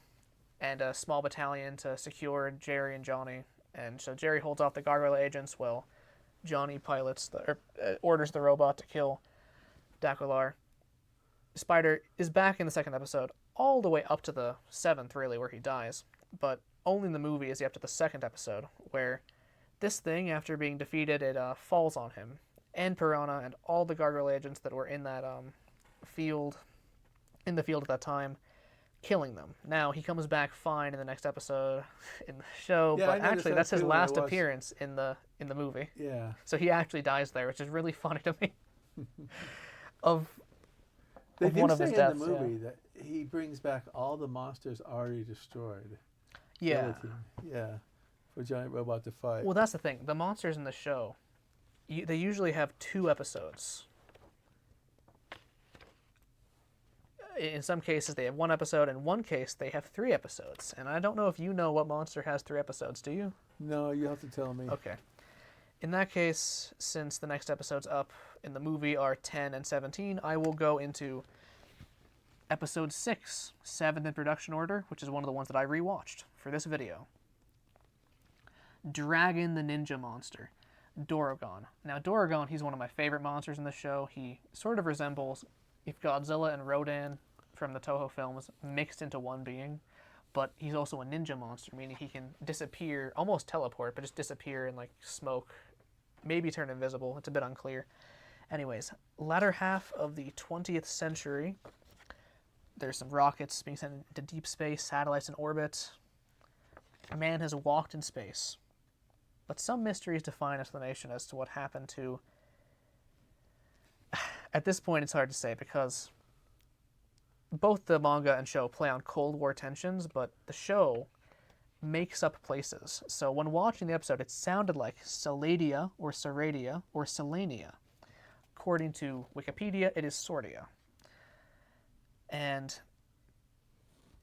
and a small battalion to secure Jerry and Johnny. And so Jerry holds off the Gargoyle agents while Johnny orders the robot to kill Daquilar. Spider is back in the second episode, all the way up to the 7th, really, where he dies. But only in the movie is he up to the second episode, where this thing, after being defeated, it falls on him and Piranha and all the Gargoyle agents that were in that field at that time, killing them. Now he comes back fine in the next episode in the show, but actually that's his last appearance in the movie. Yeah. So he actually dies there, which is really funny to me. They one do of his say deaths, in the movie that he brings back all the monsters already destroyed. Yeah. Guillotine. Yeah. For Giant Robot to fight. Well, that's the thing. The monsters in the show, they usually have 2 episodes. In some cases, they have 1 episode. In one case, they have 3 episodes. And I don't know if you know what monster has 3 episodes, do you? No, you have to tell me. Okay. In that case, since the next episodes up in the movie are 10 and 17, I will go into episode 6, 7th in production order, which is one of the ones that I rewatched for this video. Dragon the Ninja Monster, Dorogon. Now, Dorogon, he's one of my favorite monsters in the show. He sort of resembles if Godzilla and Rodan from the Toho films mixed into one being, but he's also a ninja monster, meaning he can disappear, almost teleport, but just disappear in like smoke, maybe turn invisible. It's a bit unclear. Anyways, latter half of the 20th century, there's some rockets being sent into deep space, satellites in orbit. Man has walked in space. But some mysteries define explanation as to what happened to... At this point, it's hard to say because both the manga and show play on Cold War tensions, but the show makes up places. So when watching the episode, it sounded like Saladia or Saradia or Selenia. According to Wikipedia, it is Sordia. And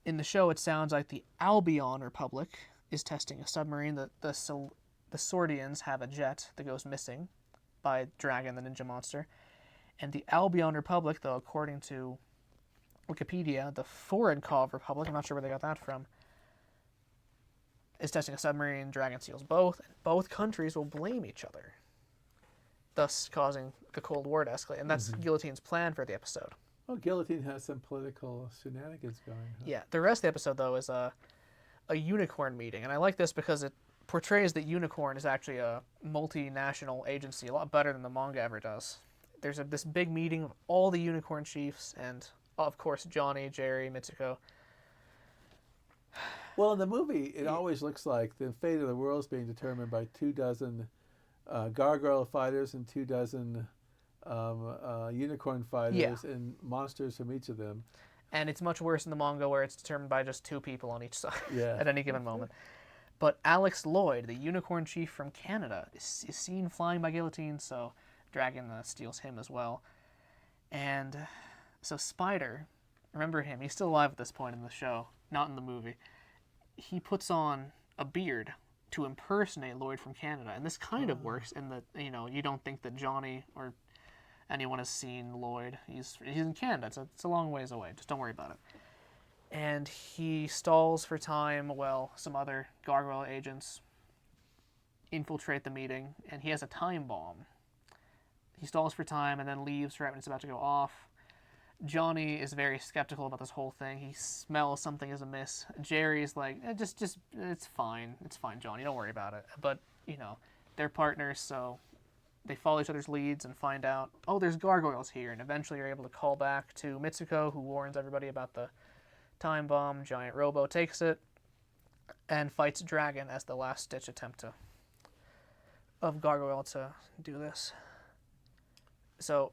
in the show, it sounds like the Albion Republic is testing a submarine. The Sordians have a jet that goes missing by Dragon, the ninja monster. And the Albion Republic, though, according to Wikipedia, the Forenkov Republic, I'm not sure where they got that from, is testing a submarine. Dragon seals both, and both countries will blame each other, thus causing the Cold War to escalate. And that's Guillotine's plan for the episode. Well, Guillotine has some political shenanigans going. Huh? Yeah, the rest of the episode though is a unicorn meeting, and I like this because it portrays that Unicorn is actually a multinational agency, a lot better than the manga ever does. There's this big meeting of all the unicorn chiefs, and of course Johnny, Jerry, Mitsuko. Well, in the movie, it always looks like the fate of the world is being determined by 24 gargoyle fighters and 24 unicorn fighters and monsters from each of them. And it's much worse in the manga where it's determined by just 2 people on each side at any given moment. But Alex Lloyd, the unicorn chief from Canada, is seen flying by Guillotine, so Dragon steals him as well. And so Spider, remember him, he's still alive at this point in the show, not in the movie. He puts on a beard to impersonate Lloyd from Canada, and this kind of works in that, you don't think that Johnny or anyone has seen Lloyd. He's in Canada. It's a long ways away. Just don't worry about it. And he stalls for time while some other gargoyle agents infiltrate the meeting, and he has a time bomb. He stalls for time and then leaves right when it's about to go off. Johnny is very skeptical about this whole thing. He smells something is amiss. Jerry's like, just it's fine. It's fine, Johnny. Don't worry about it. But, they're partners, so they follow each other's leads and find out, oh, there's gargoyles here, and eventually are able to call back to Mitsuko, who warns everybody about the time bomb. Giant Robo takes it and fights Dragon as the last-ditch attempt of Gargoyle to do this. So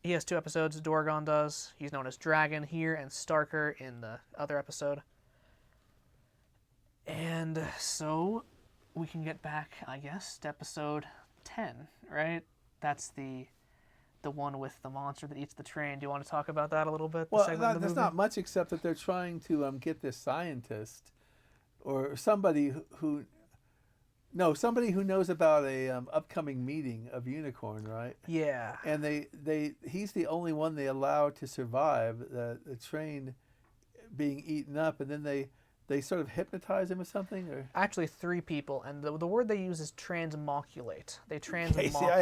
he has 2 episodes, Dorgon does. He's known as Dragon here and Starker in the other episode. And so we can get back, I guess, to episode 10, right? That's the one with the monster that eats the train. Do you want to talk about that a little bit? Well, there's not much except that they're trying to get this scientist or somebody who knows about a upcoming meeting of Unicorn, right? Yeah. And he's the only one they allow to survive the train being eaten up, and then they sort of hypnotize him or something, or actually 3 people, and the word they use is transmoculate. They transmoculate. Okay, see, I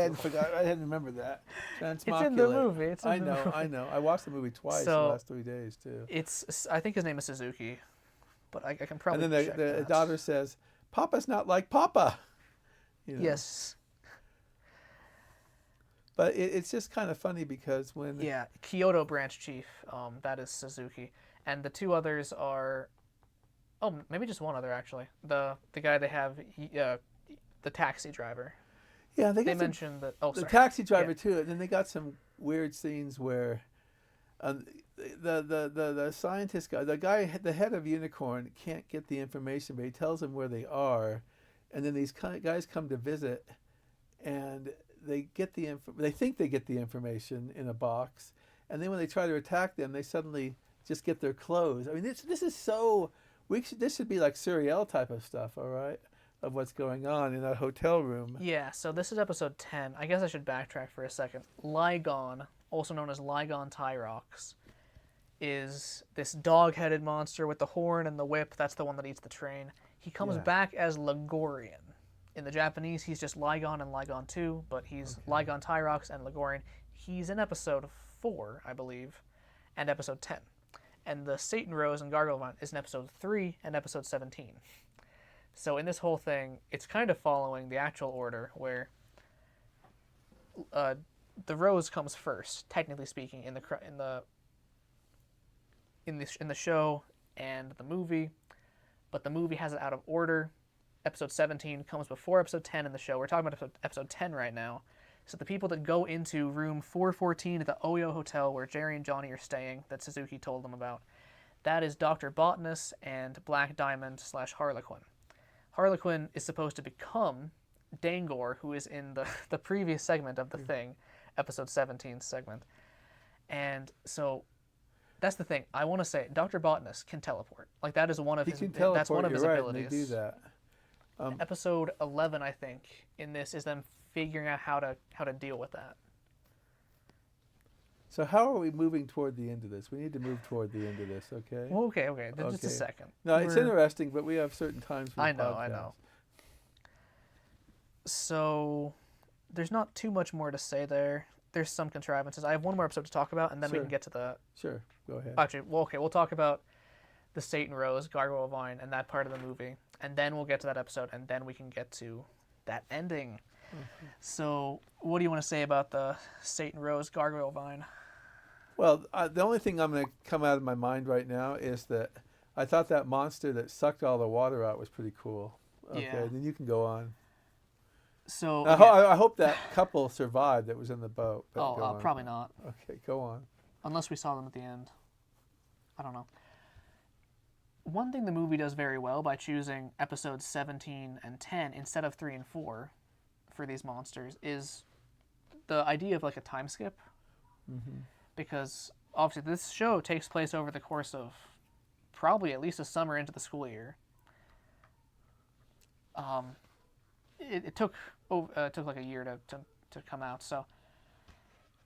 hadn't remembered that. Transmoculate. It's in the movie. I know. I watched the movie twice the last 3 days too. I think his name is Suzuki, but I can probably. And then the daughter says, "Papa's not like Papa." Yes. But it's just kind of funny because when Kyoto branch chief, that is Suzuki, and the 2 others are. Oh, maybe just one other actually. The guy they have, the taxi driver. Yeah, they mentioned that. Oh, sorry. The taxi driver too, and then they got some weird scenes where the scientist guy, the head of Unicorn, can't get the information, but he tells them where they are, and then these guys come to visit, and they get they think they get the information in a box, and then when they try to attack them, they suddenly just get their clothes. I mean, this is so. This should be like serial type of stuff, all right, of what's going on in that hotel room. Yeah, so this is episode 10. I guess I should backtrack for a second. Lygon, also known as Lygon Tyrox, is this dog-headed monster with the horn and the whip. That's the one that eats the train. He comes back as Ligorian. In the Japanese, he's just Lygon and Lygon 2, but he's Lygon Tyrox and Ligorian. He's in episode 4, I believe, and episode 10. And the Satan Rose and Gargoyle Vine is in episode 3 and episode 17. So in this whole thing, it's kind of following the actual order where the Rose comes first, technically speaking, in the show and the movie, but the movie has it out of order. Episode 17 comes before episode 10 in the show. We're talking about episode 10 right now. So the people that go into room 414 at the Oyo Hotel where Jerry and Johnny are staying, that Suzuki told them about, that is Dr. Botanist and Black Diamond / Harlequin. Harlequin is supposed to become Dangor, who is in the previous segment of the thing, episode 17 segment. And so that's the thing. I want to say Dr. Botanist can teleport. Like that is one of his that's one of his abilities. They do that. Episode 11, I think, in this is them figuring out how to deal with that. So how are we moving toward the end of this? We need to move toward the end of this, okay? Well, okay. Just a second. No, it's interesting, but we have certain times for the podcast. I know. So there's not too much more to say there. there's some contrivances. I have one more episode to talk about, and then we Sure. can get to the... Sure, go ahead. Actually, well, okay, we'll talk about the Satan Rose, Gargoyle Vine, and that part of the movie, and then we'll get to that episode, and then we can get to that ending. So, what do you want to say about the Satan Rose, Gargoyle Vine? Well, the only thing I'm going to come out of my mind right now is that I thought that monster that sucked all the water out was pretty cool. Okay, Yeah. then you can go on. So, I hope that couple survived that was in the boat. But go on. probably not. Okay, go on. Unless we saw them at the end. I don't know. One thing the movie does very well by choosing episodes 17 and 10 instead of 3 and 4 for these monsters is the idea of like a time skip. Mm-hmm. Because obviously this show takes place over the course of probably at least a summer into the school year. It took like a year to come out. So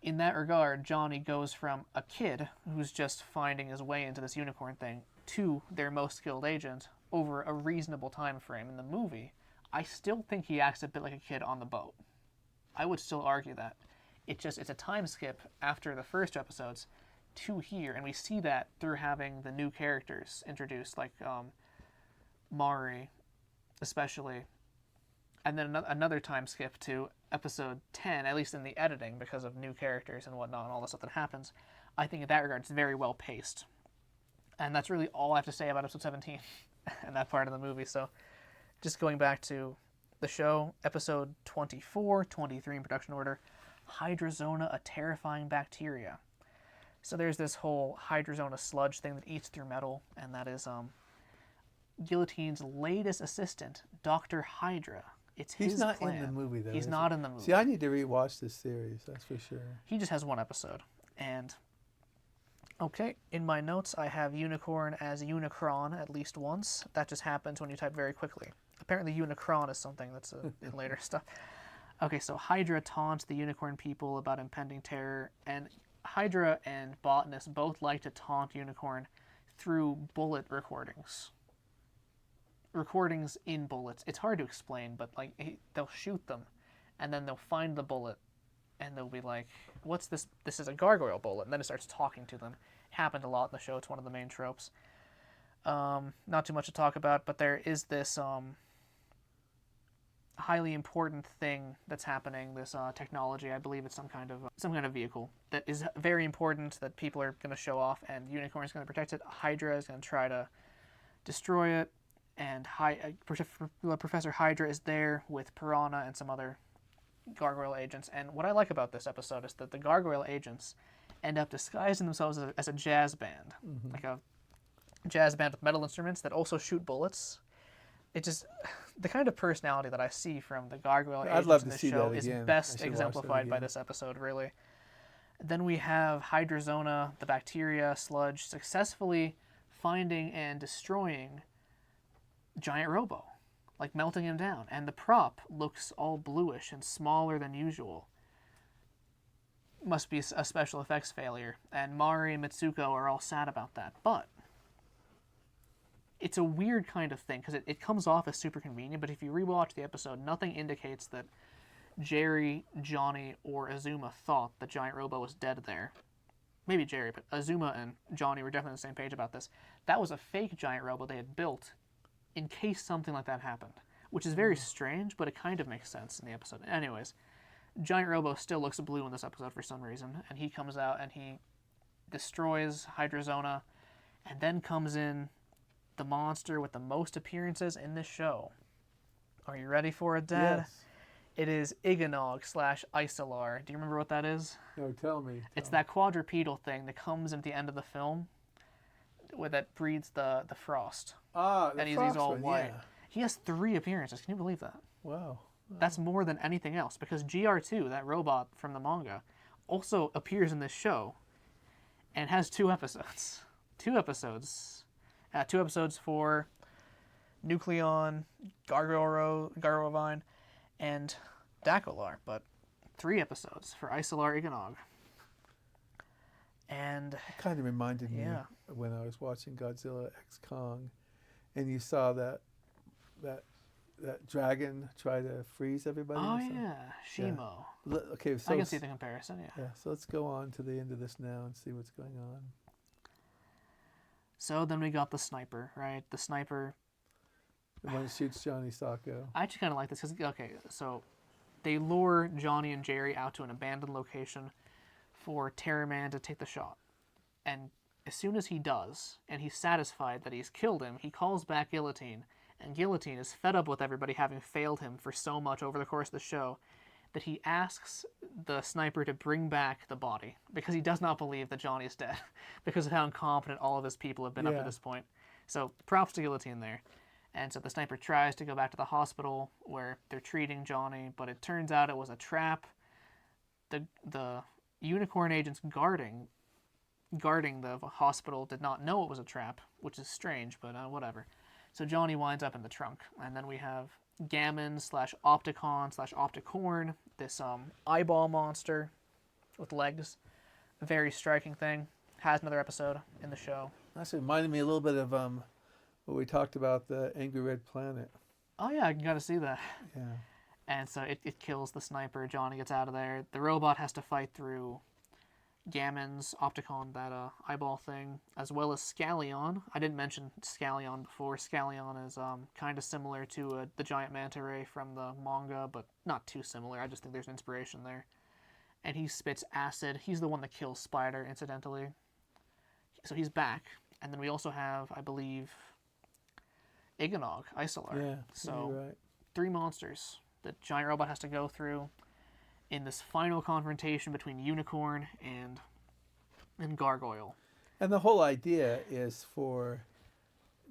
in that regard, Johnny goes from a kid who's just finding his way into this unicorn thing to their most skilled agent over a reasonable time frame. In the movie, I still think he acts a bit like a kid on the boat. I would still argue that. It's a time skip after the first episodes to here, and we see that through having the new characters introduced, like Mari, especially, and then another time skip to episode 10, at least in the editing, because of new characters and whatnot and all the stuff that happens. I think in that regard, it's very well paced. And that's really all I have to say about episode 17 and that part of the movie. So just going back to the show, episode 24, 23 in production order, Hydrazona, a terrifying bacteria. So there's this whole Hydrazona sludge thing that eats through metal, and that is Guillotine's latest assistant, Dr. Hydra. It's his He's not plan. in the movie, though. He's not in the movie. See, I need to rewatch this series, that's for sure. He just has one episode. And, okay, in my notes, I have unicorn as Unicron at least once. That just happens when you type very quickly. Apparently Unicron is something that's in later stuff. Okay, so Hydra taunts the unicorn people about impending terror, and Hydra and Botanist both like to taunt Unicorn through bullet recordings. Recordings in bullets. It's hard to explain, but like they'll shoot them, and then they'll find the bullet, and they'll be like, "What's this? This is a gargoyle bullet." And then it starts talking to them. It happened a lot in the show. It's one of the main tropes. Not too much to talk about, but there is this highly important thing that's happening. This technology, I believe it's some kind of vehicle that is very important that people are going to show off, and Unicorn is going to protect it. Hydra is going to try to destroy it, and Professor Hydra is there with Piranha and some other gargoyle agents. And what I like about this episode is that the gargoyle agents end up disguising themselves as a jazz band, like a jazz band with metal instruments that also shoot bullets. It just, the kind of personality that I see from the gargoyle agents in this show is best exemplified by this episode, really. Then we have Hydrazona, the bacteria sludge, successfully finding and destroying Giant Robo, like melting him down. And the prop looks all bluish and smaller than usual. Must be a special effects failure. And Mari and Mitsuko are all sad about that. But it's a weird kind of thing, because it comes off as super convenient, but if you rewatch the episode, nothing indicates that Jerry, Johnny, or Azuma thought that Giant Robo was dead there. Maybe Jerry, but Azuma and Johnny were definitely on the same page about this. That was a fake Giant Robo they had built in case something like that happened, which is very strange, but it kind of makes sense in the episode. Anyways, Giant Robo still looks blue in this episode for some reason, and he comes out and he destroys Hydrazona, and then comes in the monster with the most appearances in this show. Are you ready for it, Dad? Yes. It is Iganog / Isolar. Do you remember what that is? No, tell me. It's that quadrupedal thing that comes at the end of the film that breeds the frost. Ah, the and he's frost all one, white. yeah. He has 3 appearances. Can you believe that? Wow. That's more than anything else, because GR2, that robot from the manga, also appears in this show and has 2 episodes. 2 episodes. 2 episodes for Nucleon, Gargoyle Vine, and Dacolar, but 3 episodes for Isolar Iganog. And It kind of reminded me when I was watching Godzilla X Kong, and you saw that that dragon try to freeze everybody? Oh or something? yeah, Shimo. Okay, so I can see the comparison. Yeah. yeah. So let's go on to the end of this now and see what's going on. So then we got the sniper, right? The sniper. The one that shoots Johnny Sokko. I actually kind of like this because okay, so they lure Johnny and Jerry out to an abandoned location for Terror Man to take the shot, and as soon as he does, and he's satisfied that he's killed him, he calls back Guillotine, and Guillotine is fed up with everybody having failed him for so much over the course of the show that he asks the sniper to bring back the body because he does not believe that Johnny is dead because of how incompetent all of his people have been up to this point. So props to Guillotine there. And so the sniper tries to go back to the hospital where they're treating Johnny, but it turns out it was a trap. The unicorn agents guarding the hospital did not know it was a trap, which is strange, but whatever. So Johnny winds up in the trunk, and then we have Gammon / Opticon / Opticorn, this eyeball monster with legs. A very striking thing. Has another episode in the show. That's reminded me a little bit of what we talked about, the Angry Red Planet. Oh yeah, I got to see that. Yeah. And so it kills the sniper. Johnny gets out of there. The robot has to fight through Gammon's Opticon, that eyeball thing, as well as Scallion. I didn't mention Scallion before. Scallion is kind of similar to the giant manta ray from the manga, but not too similar. I just think there's inspiration there. And he spits acid. He's the one that kills Spider, incidentally. So he's back. And then we also have, I believe, Igonog, Isolar. Yeah, so you're right. 3 monsters that Giant Robot has to go through in this final confrontation between Unicorn and Gargoyle. And the whole idea is for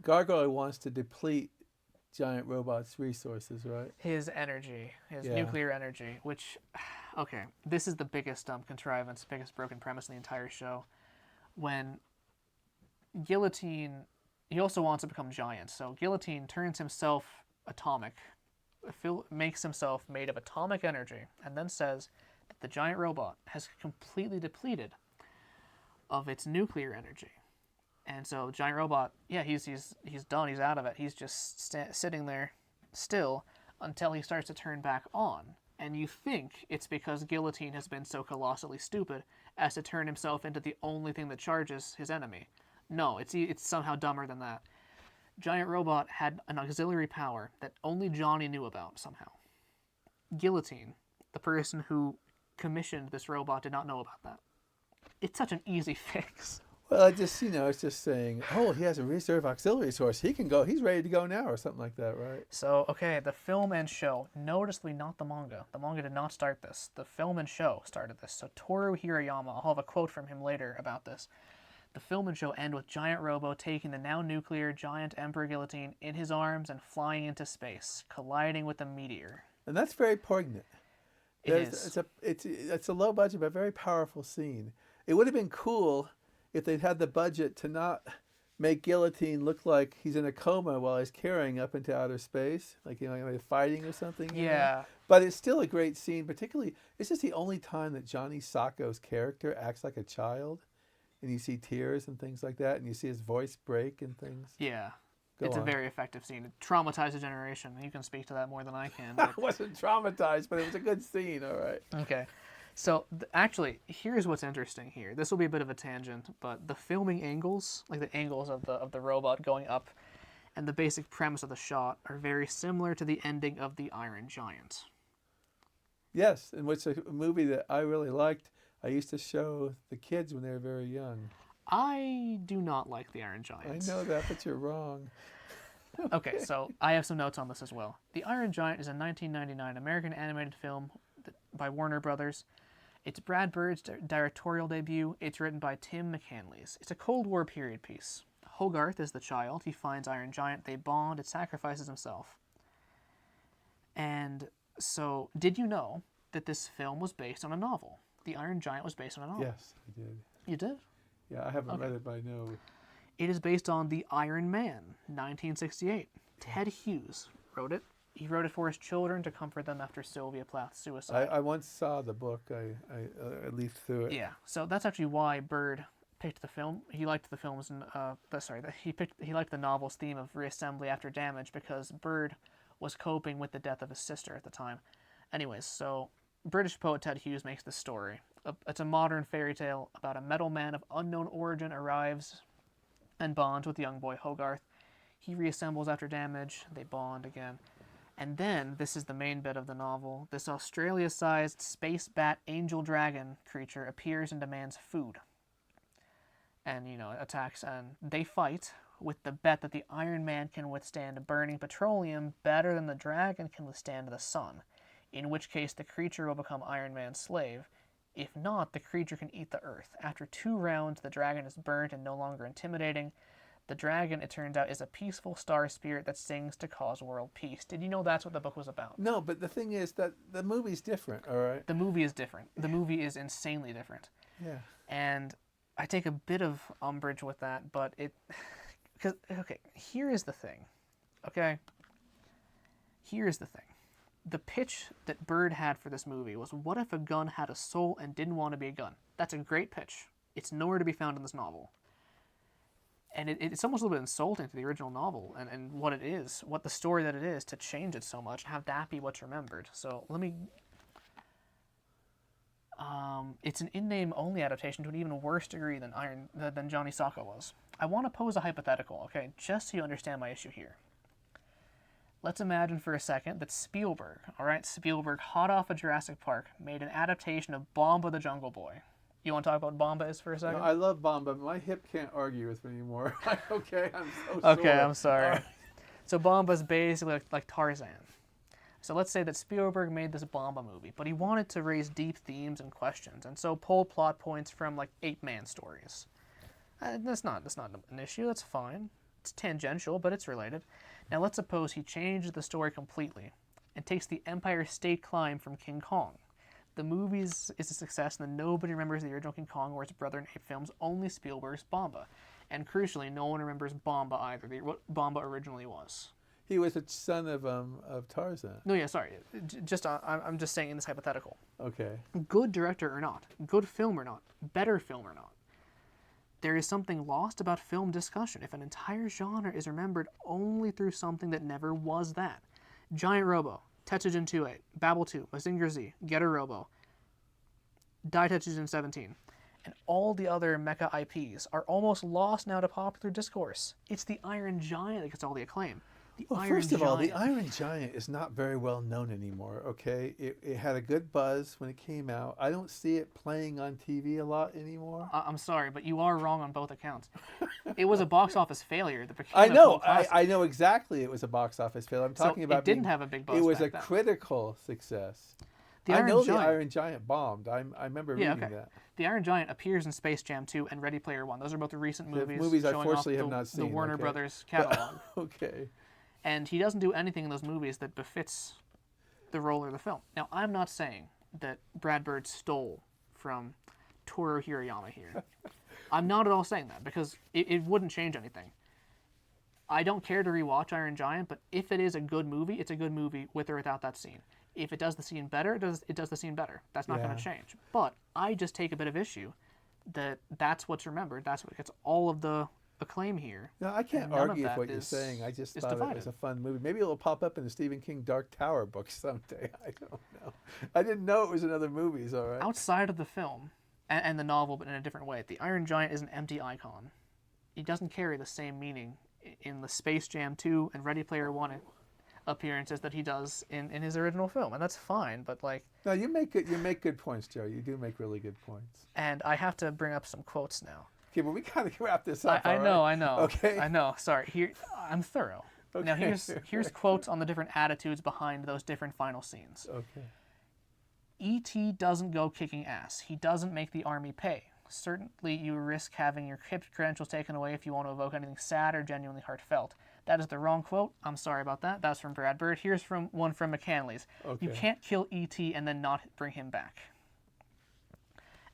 Gargoyle wants to deplete Giant Robot's resources, right? His energy, his nuclear energy, which, okay, this is the biggest contrivance, biggest broken premise in the entire show. When Guillotine, he also wants to become giant, so Guillotine turns himself atomic, makes himself made of atomic energy, and then says that the giant robot has completely depleted of its nuclear energy. And so giant robot, yeah, he's done, he's out of it. He's just sitting there still until he starts to turn back on. And you think it's because Guillotine has been so colossally stupid as to turn himself into the only thing that charges his enemy. No, it's somehow dumber than that. Giant Robot had an auxiliary power that only Johnny knew about somehow. Guillotine, the person who commissioned this robot, did not know about that. It's such an easy fix. Well, it's just saying, oh, he has a reserve auxiliary source. He can go. He's ready to go now, or something like that, right? So, okay, the film and show. Noticeably not the manga. The manga did not start this. The film and show started this. So Toru Hirayama, I'll have a quote from him later about this. The film and show end with Giant Robo taking the now nuclear giant Emperor Guillotine in his arms and flying into space, colliding with a meteor. And that's very poignant. It is. It's a low budget but very powerful scene. It would have been cool if they'd had the budget to not make Guillotine look like he's in a coma while he's carrying up into outer space, like fighting or something. Yeah. But it's still a great scene. Particularly, it's just the only time that Johnny Sokko's character acts like a child. And you see tears and things like that, and you see his voice break and things. Yeah. It's a very effective scene. It traumatized a generation. You can speak to that more than I can. I wasn't traumatized, but it was a good scene, all right. Okay. So, actually, here's what's interesting here. This will be a bit of a tangent, but the filming angles, like the angles of the robot going up, and the basic premise of the shot are very similar to the ending of The Iron Giant. Yes, and which a movie that I really liked. I used to show the kids when they were very young. I do not like The Iron Giant. I know that, but you're wrong. Okay, so I have some notes on this as well. The Iron Giant is a 1999 American animated film by Warner Brothers. It's Brad Bird's directorial debut. It's written by Tim McCanlies. It's a Cold War period piece. Hogarth is the child. He finds Iron Giant. They bond. It sacrifices himself. And so, did you know that this film was based on a novel? The Iron Giant was based on a novel. Yes, I did. You did? Yeah, I haven't read it, but I know. It is based on The Iron Man, 1968. Ted Hughes wrote it. He wrote it for his children to comfort them after Sylvia Plath's suicide. I once saw the book. I leafed through it. Yeah, so that's actually why Bird picked the film. He liked the film's he liked the novel's theme of reassembly after damage because Bird was coping with the death of his sister at the time. Anyways, so British poet Ted Hughes makes this story. It's a modern fairy tale about a metal man of unknown origin arrives and bonds with young boy Hogarth. He reassembles after damage. They bond again. And then, this is the main bit of the novel, this Australia-sized space bat angel dragon creature appears and demands food. And, attacks, and they fight with the bet that the Iron Man can withstand burning petroleum better than the dragon can withstand the sun, in which case the creature will become Iron Man's slave. If not, the creature can eat the earth. After 2 rounds, the dragon is burnt and no longer intimidating. The dragon, it turns out, is a peaceful star spirit that sings to cause world peace. Did you know that's what the book was about? No, but the thing is that the movie's different, all right? The movie is different. The movie is insanely different. Yeah. And I take a bit of umbrage with that, but here is the thing. Okay? Here's the thing. The pitch that Bird had for this movie was, what if a gun had a soul and didn't want to be a gun? That's a great pitch. It's nowhere to be found in this novel. And it's almost a little bit insulting to the original novel and what it is, what the story that it is, to change it so much, have that be what's remembered. So let me... it's an in-name only adaptation to an even worse degree than Johnny Sokko was. I want to pose a hypothetical, okay, just so you understand my issue here. Let's imagine for a second that Spielberg, hot off of Jurassic Park, made an adaptation of Bomba the Jungle Boy. You want to talk about Bomba is for a second? No, I love Bomba, but my hip can't argue with me anymore. Okay, I'm so sorry. Okay, I'm sorry. So Bomba's basically like Tarzan. So let's say that Spielberg made this Bomba movie, but he wanted to raise deep themes and questions, and so pull plot points from like ape-man stories. That's not an issue. That's fine. It's tangential, but it's related. Now let's suppose he changes the story completely and takes the Empire State Climb from King Kong. The movie is a success, and then nobody remembers the original King Kong or his brother in ape films, only Spielberg's Bomba. And crucially, no one remembers Bomba either, what Bomba originally was. He was a son of Tarzan. No, yeah, sorry. I'm just saying in this hypothetical. Okay. Good director or not, good film or not, better film or not, there is something lost about film discussion if an entire genre is remembered only through something that never was that. Giant Robo, Tetsujin 2.8, Babel 2, Mazinger Z, GR Robo, Dai Tetsujin 17, and all the other mecha IPs are almost lost now to popular discourse. It's the Iron Giant that gets all the acclaim. First of all, the Iron Giant is not very well known anymore, okay? It had a good buzz when it came out. I don't see it playing on TV a lot anymore. I'm sorry, but you are wrong on both accounts. It was a box office failure that became I know. I know exactly it was a box office failure. I'm talking about it didn't have a big buzz. It was back a then. critical success. The Iron Giant bombed. I remember reading that. The Iron Giant appears in Space Jam 2 and Ready Player One. Those are both the recent movies I showing fortunately off have not seen. The Warner Brothers catalog. Okay. And he doesn't do anything in those movies that befits the role or the film. Now, I'm not saying that Brad Bird stole from Toru Hirayama here. I'm not at all saying that, because it wouldn't change anything. I don't care to rewatch Iron Giant, but if it is a good movie, it's a good movie with or without that scene. If it does the scene better, it does the scene better. That's not going to change. But I just take a bit of issue that that's what's remembered. That's what gets all of the acclaim here. No, I can't argue with what you're saying. I just thought it was a fun movie. Maybe it'll pop up in the Stephen King Dark Tower book someday. I don't know. I didn't know it was in other movies, all right? Outside of the film and the novel, but in a different way, the Iron Giant is an empty icon. He doesn't carry the same meaning in the Space Jam 2 and Ready Player One appearances that he does in his original film, and that's fine, but like... No, you make good points, Joe. You do make really good points. And I have to bring up some quotes now. Okay, but we gotta wrap this up. I know. Okay. I know. Sorry. Here, I'm thorough. Okay. Now here's quotes on the different attitudes behind those different final scenes. Okay. E.T. doesn't go kicking ass. He doesn't make the army pay. Certainly, you risk having your credentials taken away if you want to evoke anything sad or genuinely heartfelt. That is the wrong quote. I'm sorry about that. That's from Brad Bird. Here's one from McCanley's. Okay. You can't kill E.T. and then not bring him back.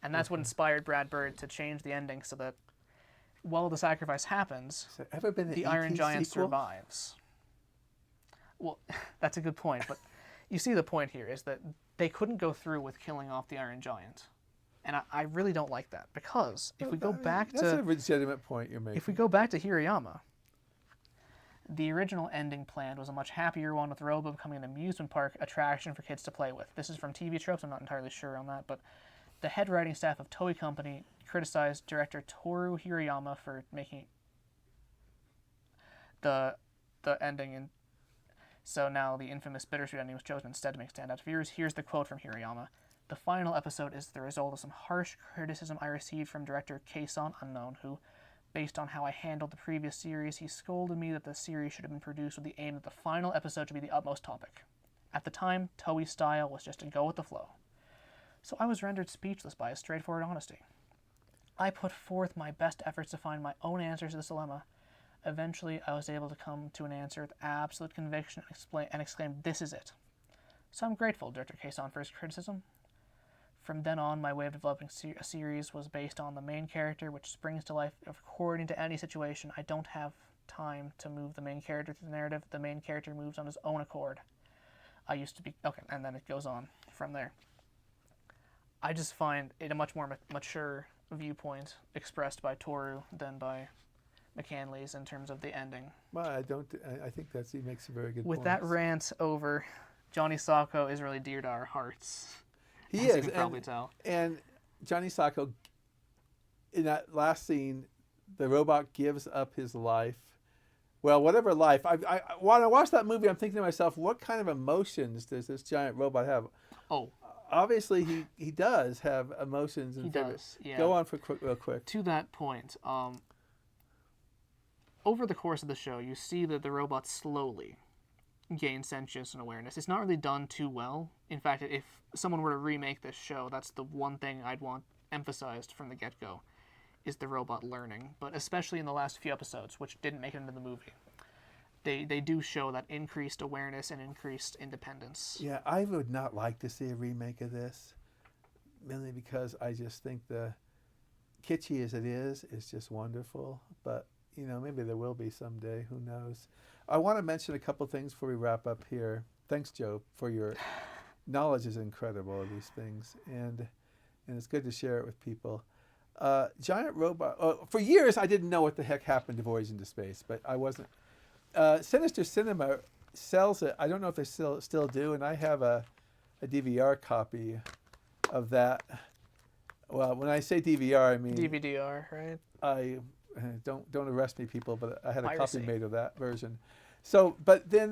And that's what inspired Brad Bird to change the ending so that while the sacrifice happens, the Iron Giant survives. Well, that's a good point, but you see the point here is that they couldn't go through with killing off the Iron Giant. And I really don't like that, because if we go back to... That's a legitimate point you're making. If we go back to Hirayama, The original ending planned was a much happier one, with Robo becoming an amusement park attraction for kids to play with. This is from TV Tropes, I'm not entirely sure on that, but the head writing staff of Toei Company criticized director Toru Hirayama for making the ending, and so now the infamous bittersweet ending was chosen instead to make stand out to viewers. Here's the quote from Hirayama. The final episode is the result of some harsh criticism I received from director Keisan Unknown, who, based on how I handled the previous series, he scolded me that the series should have been produced with the aim that the final episode should be the utmost topic. At the time, Toei's style was just to go with the flow. So I was rendered speechless by his straightforward honesty. I put forth my best efforts to find my own answers to this dilemma. Eventually, I was able to come to an answer with absolute conviction and exclaim, "This is it." So I'm grateful, Director Keisan, for his criticism. From then on, my way of developing a series was based on the main character, which springs to life according to any situation. I don't have time to move the main character through the narrative. The main character moves on his own accord. I used to be... Okay, and then it goes on from there. I just find it a much more mature viewpoint expressed by Toru than by McCanley's in terms of the ending. Well, I think he makes a very good point. With that rant over, Johnny Sokko is really dear to our hearts. He as is, you can probably tell. And Johnny Sokko, in that last scene, the robot gives up his life. Well, whatever life. When I watch that movie, I'm thinking to myself, what kind of emotions does this giant robot have? Oh. Obviously, he does have emotions. He does, yeah. Go on real quick. To that point, over the course of the show, you see that the robot slowly gain sentience and awareness. It's not really done too well. In fact, if someone were to remake this show, that's the one thing I'd want emphasized from the get-go, is the robot learning. But especially in the last few episodes, which didn't make it into the movie, they do show that increased awareness and increased independence. Yeah, I would not like to see a remake of this, mainly because I just think the kitschy as it is just wonderful. But, maybe there will be someday. Who knows? I want to mention a couple things before we wrap up here. Thanks, Joe, for your knowledge is incredible of these things, and it's good to share it with people. Giant Robot. For years, I didn't know what the heck happened to Voyage Into Space, but I wasn't. Sinister Cinema sells it. I don't know if they still do, and I have a DVR copy of that. Well, when I say DVR, I mean DVD-R, right? I don't arrest me, people, but I had a Piracy. copy made of that version. So, but then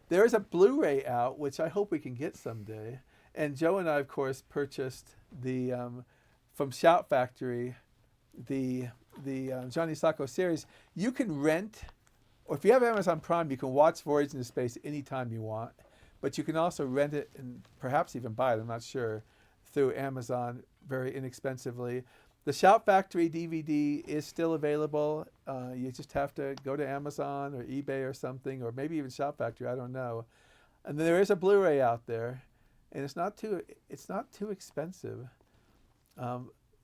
there is a Blu-ray out, which I hope we can get someday. And Joe and I, of course, purchased the from Shout Factory, the Johnny Sokko series. You can rent, or if you have Amazon Prime, you can watch Voyage Into Space anytime you want. But you can also rent it and perhaps even buy it, I'm not sure, through Amazon very inexpensively. The Shout Factory DVD is still available. You just have to go to Amazon or eBay or something, or maybe even Shout Factory, I don't know. And there is a Blu-ray out there, and it's not too expensive.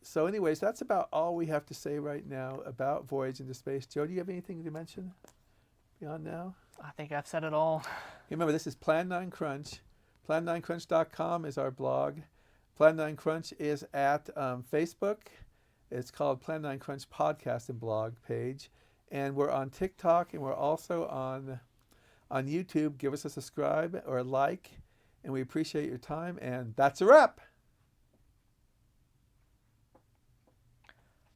So anyways, that's about all we have to say right now about Voyage Into Space. Joe, do you have anything to mention beyond now? I think I've said it all. Remember, this is Plan9Crunch. Plan9Crunch.com is our blog. Plan9Crunch is at Facebook. It's called Plan9Crunch Podcast and Blog page. And we're on TikTok, and we're also on YouTube. Give us a subscribe or a like, and we appreciate your time. And that's a wrap.